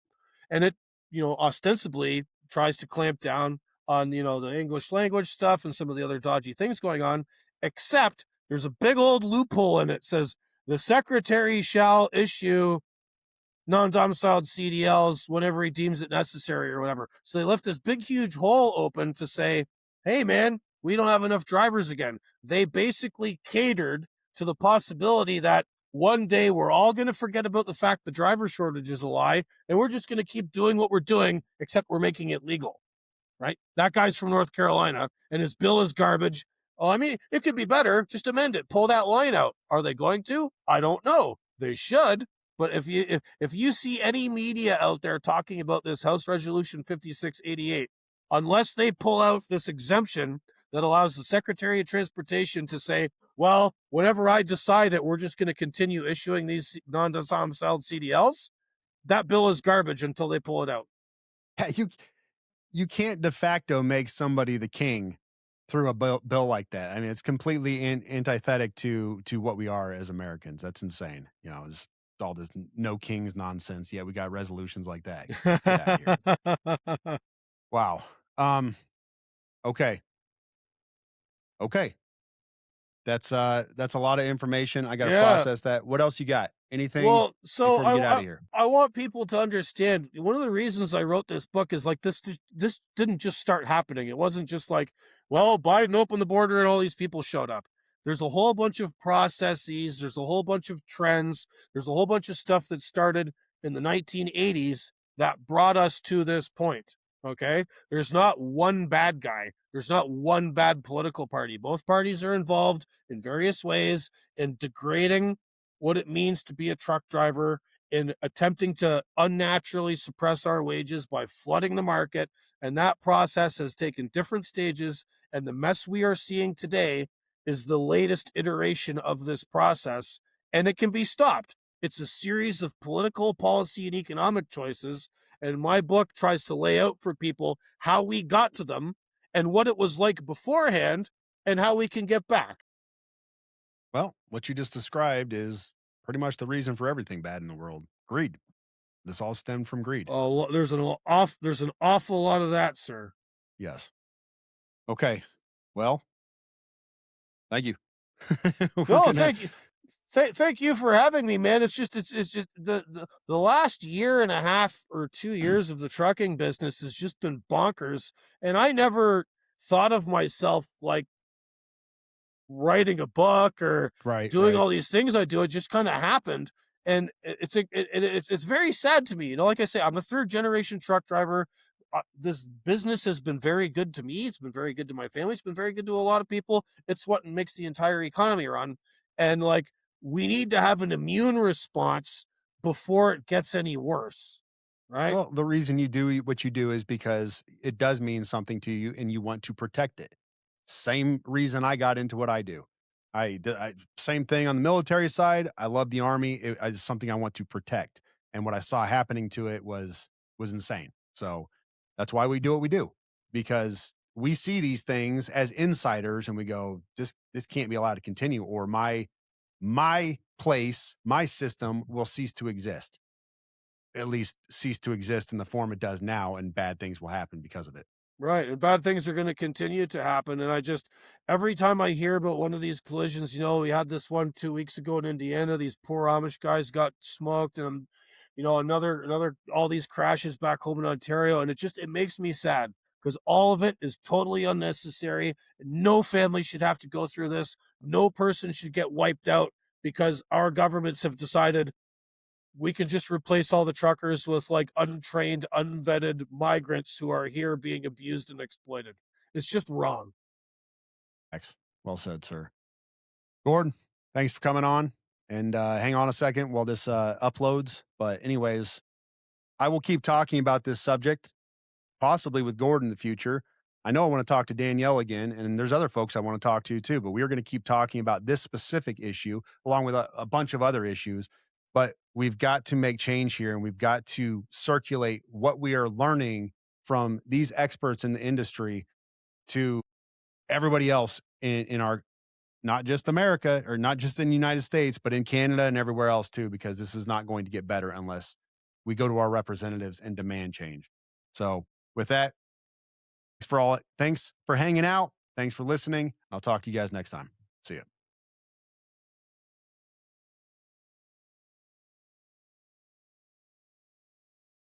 Speaker 1: and it, ostensibly tries to clamp down on, the English language stuff and some of the other dodgy things going on, except there's a big old loophole in it. Says the secretary shall issue non-domiciled CDLs whenever he deems it necessary or whatever. So they left this big, huge hole open to say, hey, man, we don't have enough drivers again. They basically catered to the possibility that one day we're all going to forget about the fact the driver shortage is a lie, and we're just going to keep doing what we're doing, except we're making it legal, right? That guy's from North Carolina, and his bill is garbage. Oh, I mean, it could be better. Just amend it. Pull that line out. Are they going to? I don't know. They should. But if you see any media out there talking about this House Resolution 5688, unless they pull out this exemption that allows the Secretary of Transportation to say, well, whenever I decide it, we're just going to continue issuing these non-domiciled CDLs, that bill is garbage until they pull it out.
Speaker 2: You can't de facto make somebody the king through a bill like that. I mean, it's completely antithetic to what we are as Americans. That's insane. Just all this no kings nonsense. Yeah, we got resolutions like that. Get out of here. Wow. Okay. That's a lot of information. I got to process that. What else you got? Anything?
Speaker 1: Well, so
Speaker 2: before we get out of here?
Speaker 1: I want people to understand, one of the reasons I wrote this book is like this didn't just start happening. It wasn't just like, well, Biden opened the border and all these people showed up. There's a whole bunch of processes. There's a whole bunch of trends. There's a whole bunch of stuff that started in the 1980s that brought us to this point. Okay. There's not one bad guy. There's not one bad political party. Both parties are involved in various ways in degrading what it means to be a truck driver, in attempting to unnaturally suppress our wages by flooding the market. And that process has taken different stages. And the mess we are seeing today is the latest iteration of this process, and it can be stopped. It's a series of political, policy, and economic choices. And my book tries to lay out for people how we got to them and what it was like beforehand and how we can get back.
Speaker 2: Well, what you just described is pretty much the reason for everything bad in the world. Greed. This all stemmed from greed.
Speaker 1: Oh, there's an awful lot of that, sir.
Speaker 2: Yes. Okay. Well, thank you.
Speaker 1: No, thank you. Thank you for having me, man. It's just the last year and a half or 2 years of the trucking business has just been bonkers. And I never thought of myself like writing a book or doing all these things I do. It just kind of happened. And it's very sad to me. Like I say, I'm a third generation truck driver. This business has been very good to me. It's been very good to my family. It's been very good to a lot of people. It's what makes the entire economy run. And we need to have an immune response before it gets any worse. Right.
Speaker 2: Well, the reason you do what you do is because it does mean something to you and you want to protect it. Same reason I got into what I do. Same thing on the military side. I love the Army. It's something I want to protect. And what I saw happening to it was insane. So that's why we do what we do, because we see these things as insiders and we go, this can't be allowed to continue, or my place, my system will cease to exist. At least cease to exist in the form it does now, and bad things will happen because of it.
Speaker 1: Right. And bad things are going to continue to happen. And every time I hear about one of these collisions, we had this one 2 weeks ago in Indiana, these poor Amish guys got smoked, and, another, all these crashes back home in Ontario. And it makes me sad because all of it is totally unnecessary. No family should have to go through this. No person should get wiped out because our governments have decided we can just replace all the truckers with untrained, unvetted migrants who are here being abused and exploited. It's just wrong.
Speaker 2: Well said, sir. Gord, thanks for coming on. And hang on a second while this uploads. But anyways, I will keep talking about this subject, possibly with Gord in the future. I know I want to talk to Danielle again, and there's other folks I want to talk to too, but we are going to keep talking about this specific issue along with a bunch of other issues. But we've got to make change here, and we've got to circulate what we are learning from these experts in the industry to everybody else in our, not just America or not just in the United States, but in Canada and everywhere else too, because this is not going to get better unless we go to our representatives and demand change. So with that, Thanks for hanging out. Thanks for listening. I'll talk to you guys next time. See ya.